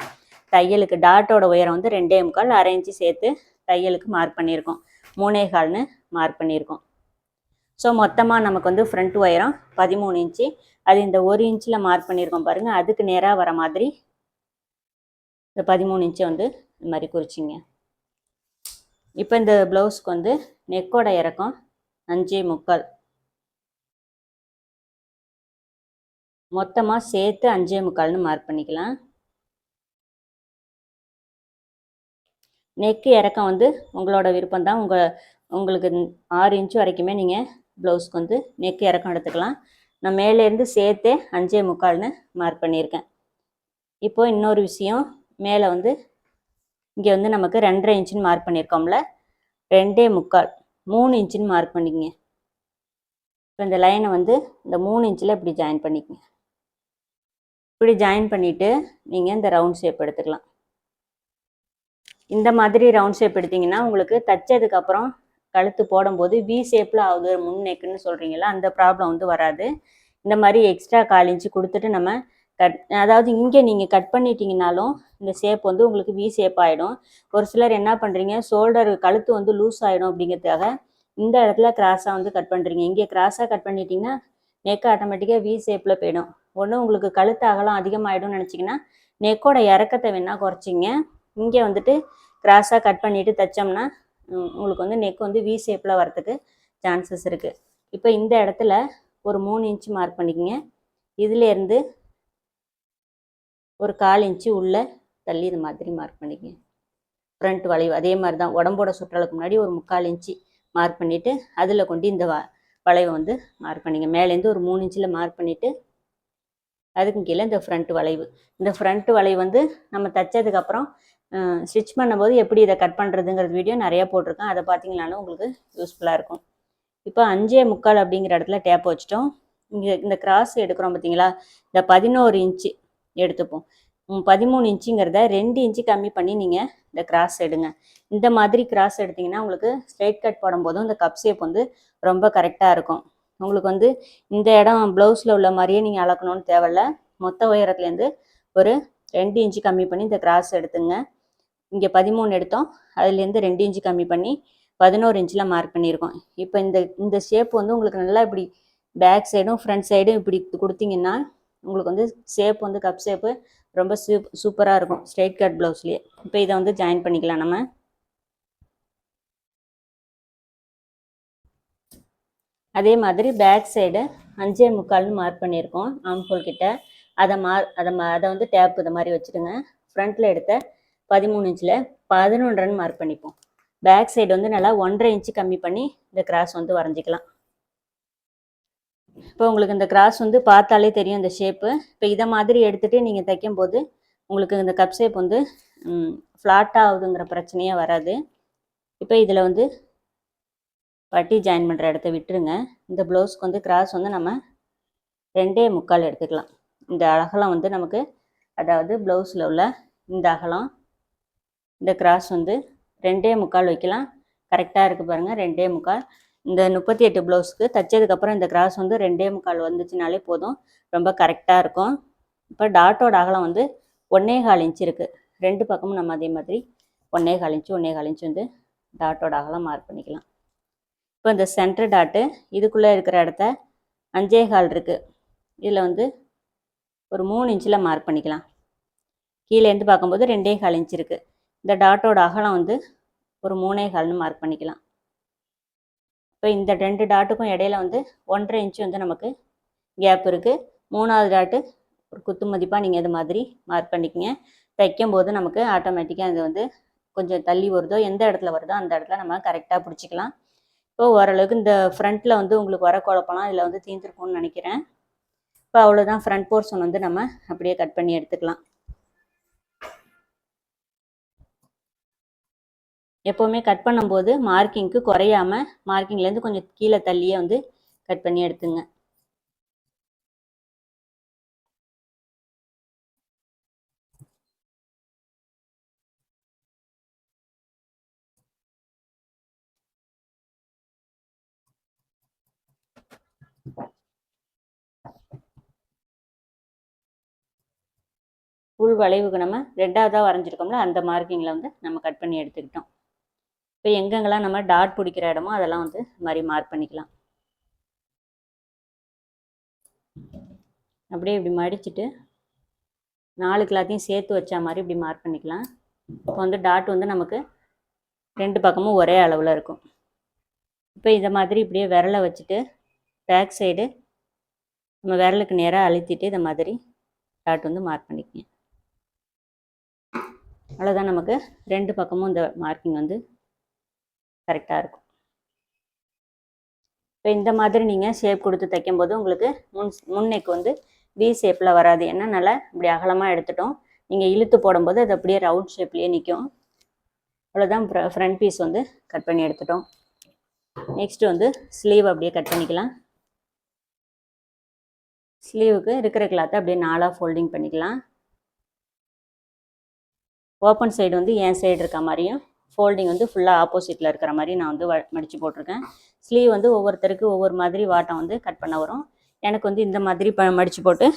தையலுக்கு டாட்டோட உயரம் வந்து 2.25 1/2 இன்ச்சு சேர்த்து தையலுக்கு மார்க் பண்ணியிருக்கோம். 3.25 மார்க் பண்ணியிருக்கோம். ஸோ மொத்தமாக நமக்கு வந்து ஃப்ரண்ட் உயரம் 13 இன்ச்சு. அது இந்த 1 இன்ச்சில் மார்க் பண்ணியிருக்கோம் பாருங்கள். அதுக்கு நேராக வர மாதிரி இந்த 13 இன்ச்சை வந்து இந்த மாதிரி குறிச்சிங்க. இப்போ இந்த ப்ளவுஸ்க்கு வந்து நெக்கோட இறக்கம் 5.25 மொத்தமாக சேர்த்து 5.25 மார்க் பண்ணிக்கலாம். நெக்கு இறக்கம் வந்து உங்களோட விருப்பம் தான். உங்களுக்கு 6 இன்ச்சு வரைக்குமே நீங்கள் ப்ளவுஸ்க்கு வந்து நெக்கு இறக்கம் எடுத்துக்கலாம். நான் மேலேருந்து சேர்த்தே 5.25 மார்க் பண்ணியிருக்கேன். இப்போது இன்னொரு விஷயம், மேலே வந்து இங்கே வந்து நமக்கு 2.5 இன்ச்சுன்னு மார்க் பண்ணியிருக்கோம்ல, 2.25 3 இன்ச்சுன்னு மார்க் பண்ணிக்கங்க. இப்போ இந்த லைனை வந்து இந்த 3 இன்ச்சில் இப்படி ஜாயின் பண்ணிக்கங்க. இப்படி ஜாயின் பண்ணிவிட்டு நீங்கள் இந்த ரவுண்ட் ஷேப் எடுத்துக்கலாம். இந்த மாதிரி ரவுண்ட் ஷேப் எடுத்திங்கன்னா உங்களுக்கு தைச்சதுக்கப்புறம் கழுத்து போடும்போது வி ஷேப்பில் ஆகுது முன் நெக்குன்னு சொல்கிறீங்களா, அந்த ப்ராப்ளம் வந்து வராது. இந்த மாதிரி எக்ஸ்ட்ரா 1/4 இன்ச்சு கொடுத்துட்டு நம்ம அதாவது இங்கே நீங்கள் கட் பண்ணிட்டீங்கனாலும் இந்த ஷேப் வந்து உங்களுக்கு வி ஷேப் ஆகிடும். ஒரு சிலர் என்ன பண்ணுறீங்க, ஷோல்டர் கழுத்து வந்து லூஸ் ஆகிடும் அப்படிங்கிறதுக்காக இந்த இடத்துல கிராஸாக வந்து கட் பண்ணுறீங்க. இங்கே கிராஸாக கட் பண்ணிட்டீங்கன்னா நெக் ஆட்டோமேட்டிக்காக வி ஷேப்பில் போயிடும். ஒன்று உங்களுக்கு கழுத்து அகலம் அதிகமாகிடும்னு நினச்சிங்கன்னா நெக்கோட இறக்கத்தை வேணால் குறைச்சிங்க. இங்கே வந்துட்டு கிராஸாக கட் பண்ணிவிட்டு தைச்சோம்னா உங்களுக்கு வந்து நெக் வந்து வி ஷேப்பில் வரத்துக்கு சான்சஸ் இருக்குது. இப்போ இந்த இடத்துல ஒரு 3 இன்ச்சு மார்க் பண்ணிக்கோங்க. இதுலேருந்து ஒரு 1/4 இன்ச்சு உள்ளே தள்ளி இது மாதிரி மார்க் பண்ணிக்கங்க. ஃப்ரண்ட் வளைவு அதே மாதிரி தான், உடம்போட சுற்றலுக்கு முன்னாடி ஒரு 3/4 இன்ச்சு மார்க் பண்ணிவிட்டு அதில் கொண்டு இந்த வளைவை வந்து மார்க் பண்ணிங்க. மேலேருந்து ஒரு 3 இன்ச்சில் மார்க் பண்ணிவிட்டு அதுக்கு கீழே இந்த ஃப்ரண்ட் வளைவு. இந்த ஃப்ரண்ட் வளைவு வந்து நம்ம தைச்சதுக்கப்புறம் ஸ்டிச் பண்ணும்போது எப்படி இதை கட் பண்ணுறதுங்கிறது வீடியோ நிறையா போட்டிருக்கேன். அதை பார்த்தீங்கன்னாலும் உங்களுக்கு யூஸ்ஃபுல்லாக இருக்கும். இப்போ 5.25 அப்படிங்கிற இடத்துல டேப் வச்சுட்டோம். இங்கே இந்த கிராஸ் எடுக்கிறோம் பார்த்தீங்களா, இந்த 11 இன்ச்சு எடுத்துப்போம். 13 இன்ச்சுங்கிறத 2 இன்ச்சு கம்மி பண்ணி நீங்கள் இந்த கிராஸ் எடுங்க. இந்த மாதிரி கிராஸ் எடுத்திங்கன்னா உங்களுக்கு ஸ்ட்ரைட் கட் போடும்போதும் இந்த கப் ஷேப் வந்து ரொம்ப கரெக்டாக இருக்கும். உங்களுக்கு வந்து இந்த இடம் ப்ளவுஸில் உள்ள மாதிரியே நீங்கள் அளக்கணும்னு தேவையில்ல. மொத்த உயரத்துலேருந்து ஒரு 2 இன்ச்சு கம்மி பண்ணி இந்த கிராஸ் எடுத்துங்க. இங்கே 13 எடுத்தோம், அதுலேருந்து 2 இன்ச்சு கம்மி பண்ணி 11 இன்ச்சில் மார்க் பண்ணியிருக்கோம். இப்போ இந்த ஷேப் வந்து உங்களுக்கு நல்லா இப்படி பேக் சைடும் ஃப்ரண்ட் சைடும் இப்படி கொடுத்தீங்கன்னா உங்களுக்கு வந்து ஷேப் வந்து கப் ஷேப்பு ரொம்ப சூப்பராக இருக்கும் ஸ்ட்ரெயிட் கட் ப்ளவுஸ்லேயே. இப்போ இதை வந்து ஜாயின் பண்ணிக்கலாம் நம்ம. அதே மாதிரி பேக் சைடு 5.25 மார்க் பண்ணியிருக்கோம் ஆம்ஹோல் கிட்ட. அதை வந்து டேப் இது மாதிரி வச்சுடுங்க. ஃப்ரண்ட்டில் எடுத்த 13 இன்ச்சில் 11 மார்க் பண்ணிப்போம். பேக் சைடு வந்து நல்லா 1.5 இன்ச்சு கம்மி பண்ணி இந்த கிராஸ் வந்து வரைஞ்சிக்கலாம். இப்போ உங்களுக்கு இந்த கிராஸ் வந்து பார்த்தாலே தெரியும் இந்த ஷேப்பு. இப்போ இதை மாதிரி எடுத்துகிட்டு நீங்கள் தைக்கும் போது உங்களுக்கு இந்த கப் ஷேப் வந்து ஃப்ளாட்டாக ஆகுதுங்கிற பிரச்சனையே வராது. இப்போ இதில் வந்து பட்டி ஜாயின் பண்ணுற இடத்த விட்டுருங்க. இந்த ப்ளவுஸ்க்கு வந்து கிராஸ் வந்து நம்ம 2.25 எடுத்துக்கலாம். இந்த அகலம் வந்து நமக்கு, அதாவது ப்ளவுஸில் உள்ள இந்த அகலம், இந்த கிராஸ் வந்து 2.25 வைக்கலாம். கரெக்டாக இருக்குது பாருங்கள், 2.25. இந்த 38 ப்ளவுஸ்க்கு தைச்சதுக்கப்புறம் இந்த கிராஸ் வந்து 2.25 வந்துச்சுனாலே போதும், ரொம்ப கரெக்டாக இருக்கும். இப்போ டாட்டோட அகலம் வந்து 1.25 இன்ச்சு இருக்குது. 2 பக்கமும் நம்ம அதே மாதிரி 1.25 இன்ச்சு வந்து டாட்டோட அகலம் மார்க் பண்ணிக்கலாம். இப்போ இந்த சென்டர் டாட்டு இதுக்குள்ளே இருக்கிற இடத்த 5.25 இருக்குது. இதில் வந்து ஒரு 3 இன்ச்சில் மார்க் பண்ணிக்கலாம். கீழேருந்து பார்க்கும்போது 2.25 இன்ச் இருக்குது. இந்த டாட்டோட அகலம் வந்து ஒரு 3.25 மார்க் பண்ணிக்கலாம். இப்போ இந்த 2 டாட்டுக்கும் இடையில வந்து 1.5 இன்ச்சு வந்து நமக்கு கேப் இருக்குது. 3வது டாட்டு ஒரு குத்து மதிப்பாக நீங்கள் இது மாதிரி மார்க் பண்ணிக்கங்க. தைக்கும்போது நமக்கு ஆட்டோமேட்டிக்காக இது வந்து கொஞ்சம் தள்ளி வருதோ, எந்த இடத்துல வருதோ அந்த இடத்துல நம்ம கரெக்டாக பிடிச்சிக்கலாம். இப்போ ஓரளவுக்கு இந்த ஃப்ரண்ட்டில் வந்து உங்களுக்கு வர குழப்பம்லாம் இதில் வந்து தீர்ந்துருக்கும்னு நினைக்கிறேன். இப்போ அவ்வளோதான், ஃப்ரண்ட் போர்ஷன் வந்து நம்ம அப்படியே கட் பண்ணி எடுத்துக்கலாம். எப்போவுமே கட் பண்ணும்போது மார்க்கிங்க்கு குறையாமல் மார்க்கிங்லேருந்து கொஞ்சம் கீழே தள்ளியே வந்து கட் பண்ணி எடுத்துங்க. உள் வளைவுக்கு நம்ம 2வதாக வரைஞ்சிருக்கோம்ல, அந்த மார்க்கிங்கில் வந்து நம்ம கட் பண்ணி எடுத்துக்கிட்டோம். இப்போ எங்கெங்கெல்லாம் நம்ம டாட் பிடிக்கிற இடமோ அதெல்லாம் வந்து இது மாதிரி மார்க் பண்ணிக்கலாம். அப்படியே இப்படி மடிச்சுட்டு 4 கிளாத்தையும் சேர்த்து வச்ச மாதிரி இப்படி மார்க் பண்ணிக்கலாம். இப்போ வந்து டாட் வந்து நமக்கு 2 பக்கமும் ஒரே அளவில் இருக்கும். இப்போ இதை மாதிரி இப்படியே விரலை வச்சுட்டு பேக் சைடு நம்ம விரலுக்கு நேராக அழுத்திட்டு இதை மாதிரி டாட் வந்து மார்க் பண்ணிக்கங்க. அவ்வளோதான், நமக்கு 2 பக்கமும் இந்த மார்க்கிங் வந்து கரெக்டாக இருக்கும். இப்போ இந்த மாதிரி நீங்கள் ஷேப் கொடுத்து தைக்கும்போது உங்களுக்கு முன்னைக்கு வந்து வி ஷேப்பில் வராது. ஏன்னா நல்லா இப்படி அகலமாக எடுத்துட்டோம். நீங்கள் இழுத்து போடும்போது அது அப்படியே ரவுண்ட் ஷேப்லேயே நிற்கும். அவ்வளோதான், ஃப்ரண்ட் பீஸ் வந்து கட் பண்ணி எடுத்துட்டோம். நெக்ஸ்ட்டு வந்து ஸ்லீவ் அப்படியே கட் பண்ணிக்கலாம். ஸ்லீவுக்கு இருக்கிற கிளாத்தை அப்படியே 4ஆக ஃபோல்டிங் பண்ணிக்கலாம். ஓப்பன் சைடு வந்து என் சைடு இருக்க மாதிரியும், ஃபோல்டிங் வந்து ஃபுல்லாக ஆப்போசிட்டில் இருக்கிற மாதிரி நான் வந்து மடித்து போட்டிருக்கேன். ஸ்லீவ் வந்து ஒவ்வொருத்தருக்கு ஒவ்வொரு மாதிரி வாட்டம் வந்து கட் பண்ண வரும். எனக்கு வந்து இந்த மாதிரி மடித்து போட்டு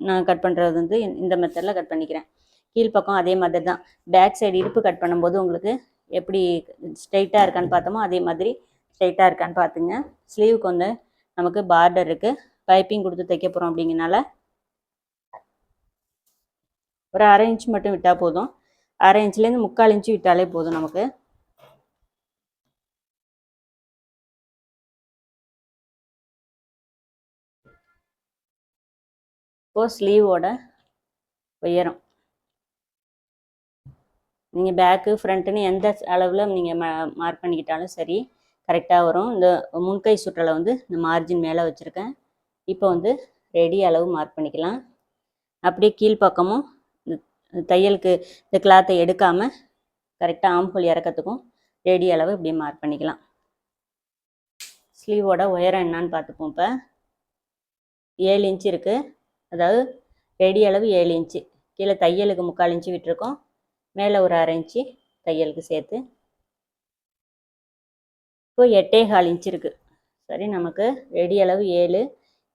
நான் கட் பண்ணுறது வந்து இந்த மெத்தடில் கட் பண்ணிக்கிறேன். கீழ்ப்பக்கம் அதே மாதிரி தான். பேக் சைடு இடுப்பு கட் பண்ணும்போது உங்களுக்கு எப்படி ஸ்ட்ரைட்டாக இருக்கான்னு பார்த்தோமோ அதே மாதிரி ஸ்ட்ரைட்டாக இருக்கான்னு பார்த்துங்க. ஸ்லீவுக்கு வந்து நமக்கு பார்டர் இருக்குது, பைப்பிங் கொடுத்து தைக்க போகிறோம். அப்படிங்கிறனால ஒரு 1/2 இன்ச் மட்டும் விட்டால் போதும். 1/2 இன்ச்லேருந்து 3/4 இன்ச்சு விட்டாலே போதும் நமக்கு. இப்போது ஸ்லீவோட உயரம் நீங்கள் பேக்கு ஃப்ரண்ட்டுன்னு எந்த அளவில் நீங்கள் மார்க் பண்ணிக்கிட்டாலும் சரி கரெக்டாக வரும். இந்த முன்கை சுற்றலை வந்து இந்த மார்ஜின் மேலே வச்சுருக்கேன். இப்போ வந்து ரெடி அளவு மார்க் பண்ணிக்கலாம். அப்படியே கீழ்ப்பக்கமும் தையலுக்கு இந்த கிளாத்தை எடுக்காமல் கரெக்டாக ஆம்ஹோல் இறக்கத்துக்கும் ரெடி அளவு இப்படி மார்க் பண்ணிக்கலாம். ஸ்லீவோட உயரம் என்னான்னு பார்த்துப்போம். இப்போ 7 இன்ச்சு இருக்குது, அதாவது ரெடி அளவு 7 இன்ச்சு. கீழே தையலுக்கு 3/4 இன்ச்சு விட்டுருக்கோம், மேலே ஒரு 1/2 இன்ச்சு தையலுக்கு சேர்த்து இப்போ 8.25 இன்ச்சு இருக்குது. சரி, நமக்கு ரெடி அளவு 7,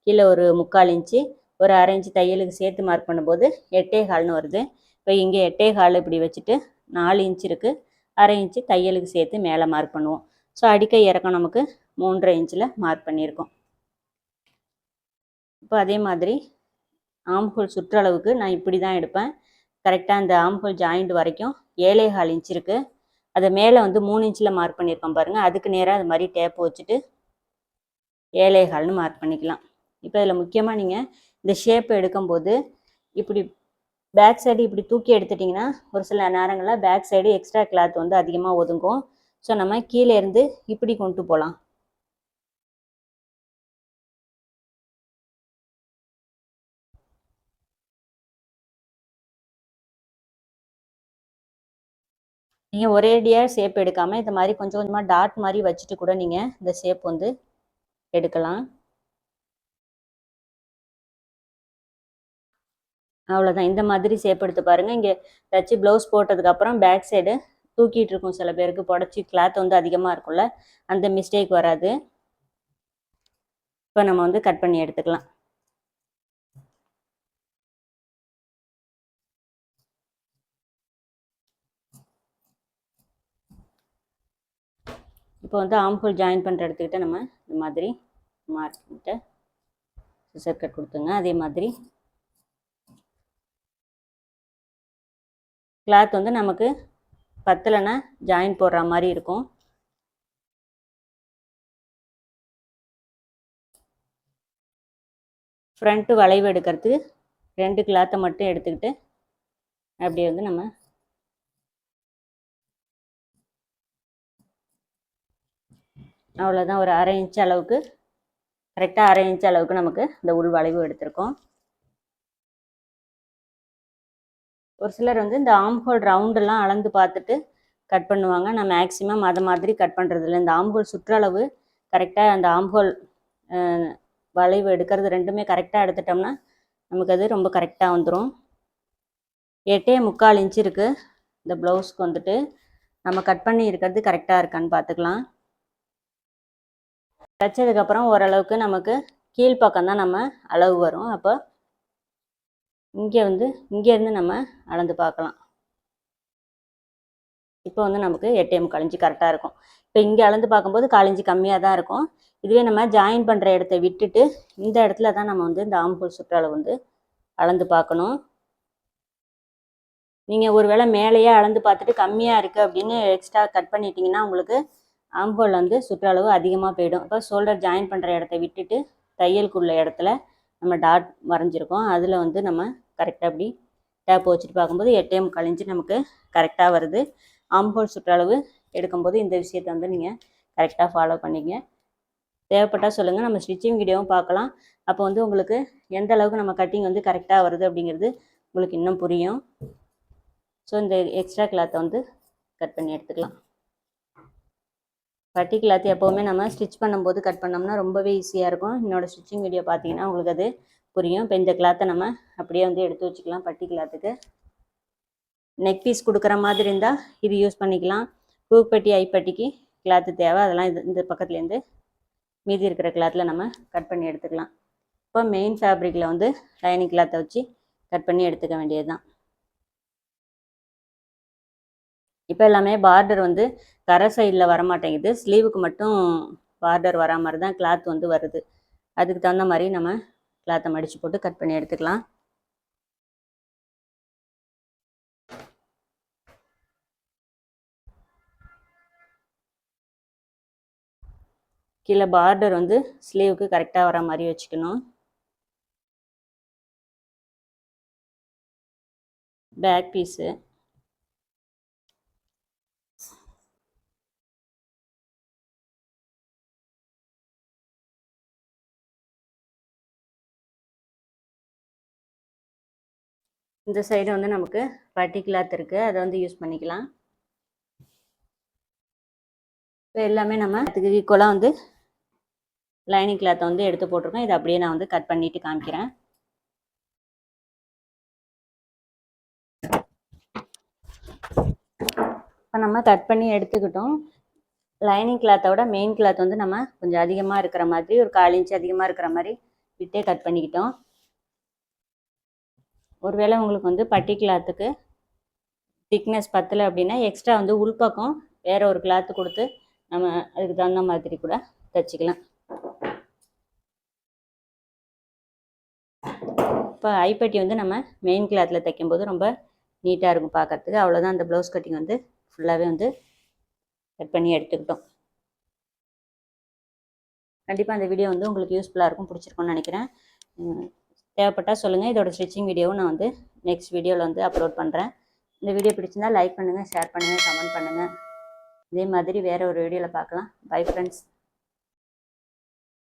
கீழே ஒரு 3/4 இன்ச்சு, ஒரு 1/2 இன்ச்சு தையலுக்கு சேர்த்து மார்க் பண்ணும்போது 8.25 வருது. இப்போ இங்கே 8.25 இப்படி வச்சுட்டு 4 இன்ச்சு இருக்குது, 1/2 இன்ச்சு தையலுக்கு சேர்த்து மேலே மார்க் பண்ணுவோம். ஸோ அடிக்கை இறக்கம் நமக்கு 3.5 இன்ச்சில் மார்க் பண்ணியிருக்கோம். இப்போ அதே மாதிரி ஆம்ஹோல் சுற்றளவுக்கு நான் இப்படி தான் எடுப்பேன். கரெக்டாக அந்த ஆம்ஹோல் ஜாயிண்ட் வரைக்கும் 7.25 இன்ச் இருக்குது. அதை மேலே வந்து 3 இன்ச்சில் மார்க் பண்ணியிருக்கோம் பாருங்கள். அதுக்கு நேராக அது மாதிரி டேப் வச்சுட்டு 7.25ன்னு மார்க் பண்ணிக்கலாம். இப்போ இதில் முக்கியமாக நீங்கள் இந்த ஷேப் எடுக்கும்போது இப்படி பேக் சைடு இப்படி தூக்கி எடுத்துட்டிங்கன்னா ஒரு சில நேரங்களில் பேக் சைடு எக்ஸ்ட்ரா கிளாத் வந்து அதிகமாக ஒதுங்கும். ஸோ நம்ம கீழே இருந்து இப்படி கொண்டு போகலாம். நீங்கள் ஒரேடியாக ஷேப் எடுக்காமல் இந்த மாதிரி கொஞ்சம் கொஞ்சமாக டாட் மாதிரி வச்சுட்டு கூட நீங்கள் இந்த ஷேப் வந்து எடுக்கலாம். அவ்வளோதான். இந்த மாதிரி ஷேப் எடுத்து பாருங்கள். இங்கே தச்சு ப்ளவுஸ் போட்டதுக்கப்புறம் பேக் சைடு தூக்கிட்டு இருக்கும் சில பேருக்கு, புடச்சி கிளாத் வந்து அதிகமாக இருக்கும்ல, அந்த மிஸ்டேக் வராது. இப்போ நம்ம வந்து கட் பண்ணி எடுத்துக்கலாம். இப்போ வந்து ஆம்ஹோல் ஜாயின் பண்ணுற இடத்துக்கிட்ட நம்ம இந்த மாதிரி மார்க்கிட்ட சிசர் கட் கொடுத்துங்க. அதே மாதிரி கிளாத் வந்து நமக்கு பத்தலைன்னா ஜாயின் போடுற மாதிரி இருக்கும். ஃப்ரண்ட்டு வளைவு எடுக்கிறதுக்கு 2 கிளாத்தை மட்டும் எடுத்துக்கிட்டு அப்படியே வந்து நம்ம அவ்வளோதான். ஒரு 1/2 இன்ச் அளவுக்கு, கரெக்டாக 1/2 இன்ச் அளவுக்கு நமக்கு இந்த உள் வளைவு எடுத்திருக்கோம். ஒரு சிலர் வந்து இந்த ஆம்ஹோல் ரவுண்டெல்லாம் அளந்து பார்த்துட்டு கட் பண்ணுவாங்க. நான் மேக்ஸிமம் அதை மாதிரி கட் பண்ணுறதில்ல. இந்த ஆம்ஹோல் சுற்றளவு கரெக்டாக அந்த ஆம்ஹோல் வளைவு எடுக்கிறது ரெண்டுமே கரெக்டாக எடுத்துட்டோம்னா நமக்கு அது ரொம்ப கரெக்டாக வந்துடும். 8.25 இன்ச் இருக்குது இந்த ப்ளவுஸ்க்கு வந்துட்டு. நம்ம கட் பண்ணி இருக்கிறது கரெக்டாக இருக்கான்னு பார்த்துக்கலாம். தைச்சதுக்கப்புறம் ஓரளவுக்கு நமக்கு கீழ்ப்பக்கம் தான் நம்ம அளவு வரும். அப்போ இங்கேருந்து நம்ம அளந்து பார்க்கலாம். இப்போ வந்து நமக்கு 8.25 இன்ச் கரெக்டாக இருக்கும். இப்போ இங்கே அளந்து பார்க்கும்போது 1/4 இன்ச் கம்மியாக தான் இருக்கும். இதுவே நம்ம ஜாயின் பண்ணுற இடத்த விட்டுட்டு இந்த இடத்துல தான் நம்ம வந்து இந்த ஆம்ஹோல் சுற்றளவு வந்து அளந்து பார்க்கணும். நீங்கள் ஒரு வேளை மேலேயே அளந்து பார்த்துட்டு கம்மியாக இருக்குது அப்படின்னு எக்ஸ்ட்ரா கட் பண்ணிட்டீங்கன்னா உங்களுக்கு ஆம்ஹோல் வந்து சுற்றளவு அதிகமாக போயிடும். அப்போ ஷோல்டர் ஜாயின் பண்ணுற இடத்த விட்டுட்டு தையலுக்குள்ள இடத்துல நம்ம டாட் வரைஞ்சிருக்கோம். அதில் வந்து நம்ம கரெக்டாக அப்படி டேப் வச்சுட்டு பார்க்கும்போது 8.25 இன்ச் நமக்கு கரெக்டாக வருது. ஆம்ஹோல் சுற்றளவு எடுக்கும்போது இந்த விஷயத்தை வந்து நீங்கள் கரெக்டாக ஃபாலோ பண்ணிங்க. தேவைப்பட்டால் சொல்லுங்கள், நம்ம ஸ்டிச்சிங் வீடியோவும் பார்க்கலாம். அப்போ வந்து உங்களுக்கு எந்த அளவுக்கு நம்ம கட்டிங் வந்து கரெக்டாக வருது அப்படிங்கிறது உங்களுக்கு இன்னும் புரியும். ஸோ இந்த எக்ஸ்ட்ரா கிளாத்தை வந்து கட் பண்ணி எடுத்துக்கலாம். பட்டி கிளாத் எப்போவுமே நம்ம ஸ்டிச் பண்ணும்போது கட் பண்ணோம்னா ரொம்பவே ஈஸியாக இருக்கும். என்னோடய ஸ்டிச்சிங் வீடியோ பார்த்தீங்கன்னா உங்களுக்கு அது புரியும். இப்போ இந்த கிளாத்தை நம்ம அப்படியே வந்து எடுத்து வச்சுக்கலாம். பட்டி கிளாத்துக்கு நெக் பீஸ் கொடுக்குற மாதிரி இருந்தால் இது யூஸ் பண்ணிக்கலாம். பூப்பட்டி ஐப்பட்டிக்கு கிளாத்து தேவை, அதெல்லாம் இந்த பக்கத்துலேருந்து மீதி இருக்கிற கிளாத்தில் நம்ம கட் பண்ணி எடுத்துக்கலாம். இப்போ மெயின் ஃபேப்ரிக்கில் வந்து லைனிங் கிளாத்தை வச்சு கட் பண்ணி எடுத்துக்க வேண்டியது தான். இப்போ எல்லாமே பார்டர் வந்து கரை சைடில் வரமாட்டேங்குது, ஸ்லீவுக்கு மட்டும் பார்டர் வரா மாதிரி தான் கிளாத் வந்து வருது. அதுக்கு தகுந்த மாதிரி நம்ம கிளாத்தை மடித்து போட்டு கட் பண்ணி எடுத்துக்கலாம். கீழே பார்டர் வந்து ஸ்லீவுக்கு கரெக்டாக வர மாதிரி வச்சுக்கணும். பேக் பீஸு இந்த சைடு வந்து நமக்கு பட்டி கிளாத் இருக்குது, அதை வந்து யூஸ் பண்ணிக்கலாம். இப்போ எல்லாமே நம்ம அதுக்கு ஈக்குவலாக வந்து லைனிங் கிளாத்தை வந்து எடுத்து போட்டிருக்கோம். இதை அப்படியே நான் வந்து கட் பண்ணிவிட்டு காமிக்கிறேன். இப்போ நம்ம கட் பண்ணி எடுத்துக்கிட்டோம். லைனிங் கிளாத்தோட மெயின் கிளாத் வந்து நம்ம கொஞ்சம் அதிகமாக இருக்கிற மாதிரி, ஒரு 1/4 இன்ச் அதிகமாக இருக்கிற மாதிரி விட்டே கட் பண்ணிக்கிட்டோம். ஒருவேளை உங்களுக்கு வந்து பட்டி கிளாத்துக்கு திக்னஸ் பத்தலை அப்படின்னா எக்ஸ்ட்ரா வந்து உள்பக்கம் வேறு ஒரு கிளாத்து கொடுத்து நம்ம அதுக்கு தகுந்த மாதிரி கூட தைச்சிக்கலாம். அப்போ ஐப்பட்டி வந்து நம்ம மெயின் கிளாத்தில் தைக்கும்போது ரொம்ப நீட்டாக இருக்கும் பார்க்கறதுக்கு. அவ்வளோதான், அந்த ப்ளவுஸ் கட்டிங் வந்து ஃபுல்லாகவே வந்து கட் பண்ணி எடுத்துக்கிட்டோம். கண்டிப்பாக அந்த வீடியோ வந்து உங்களுக்கு யூஸ்ஃபுல்லாக இருக்கும், பிடிச்சிருக்கும்னு நினைக்கிறேன். தேவைப்பட்டால் சொல்லுங்கள். இதோட ஸ்டிச்சிங் வீடியோவும் நான் வந்து நெக்ஸ்ட் வீடியோவில் வந்து அப்லோட் பண்ணுறேன். இந்த வீடியோ பிடிச்சிருந்தால் லைக் பண்ணுங்கள், ஷேர் பண்ணுங்கள், கமெண்ட் பண்ணுங்கள். இதே மாதிரி வேறு ஒரு வீடியோவில் பார்க்கலாம். Bye friends.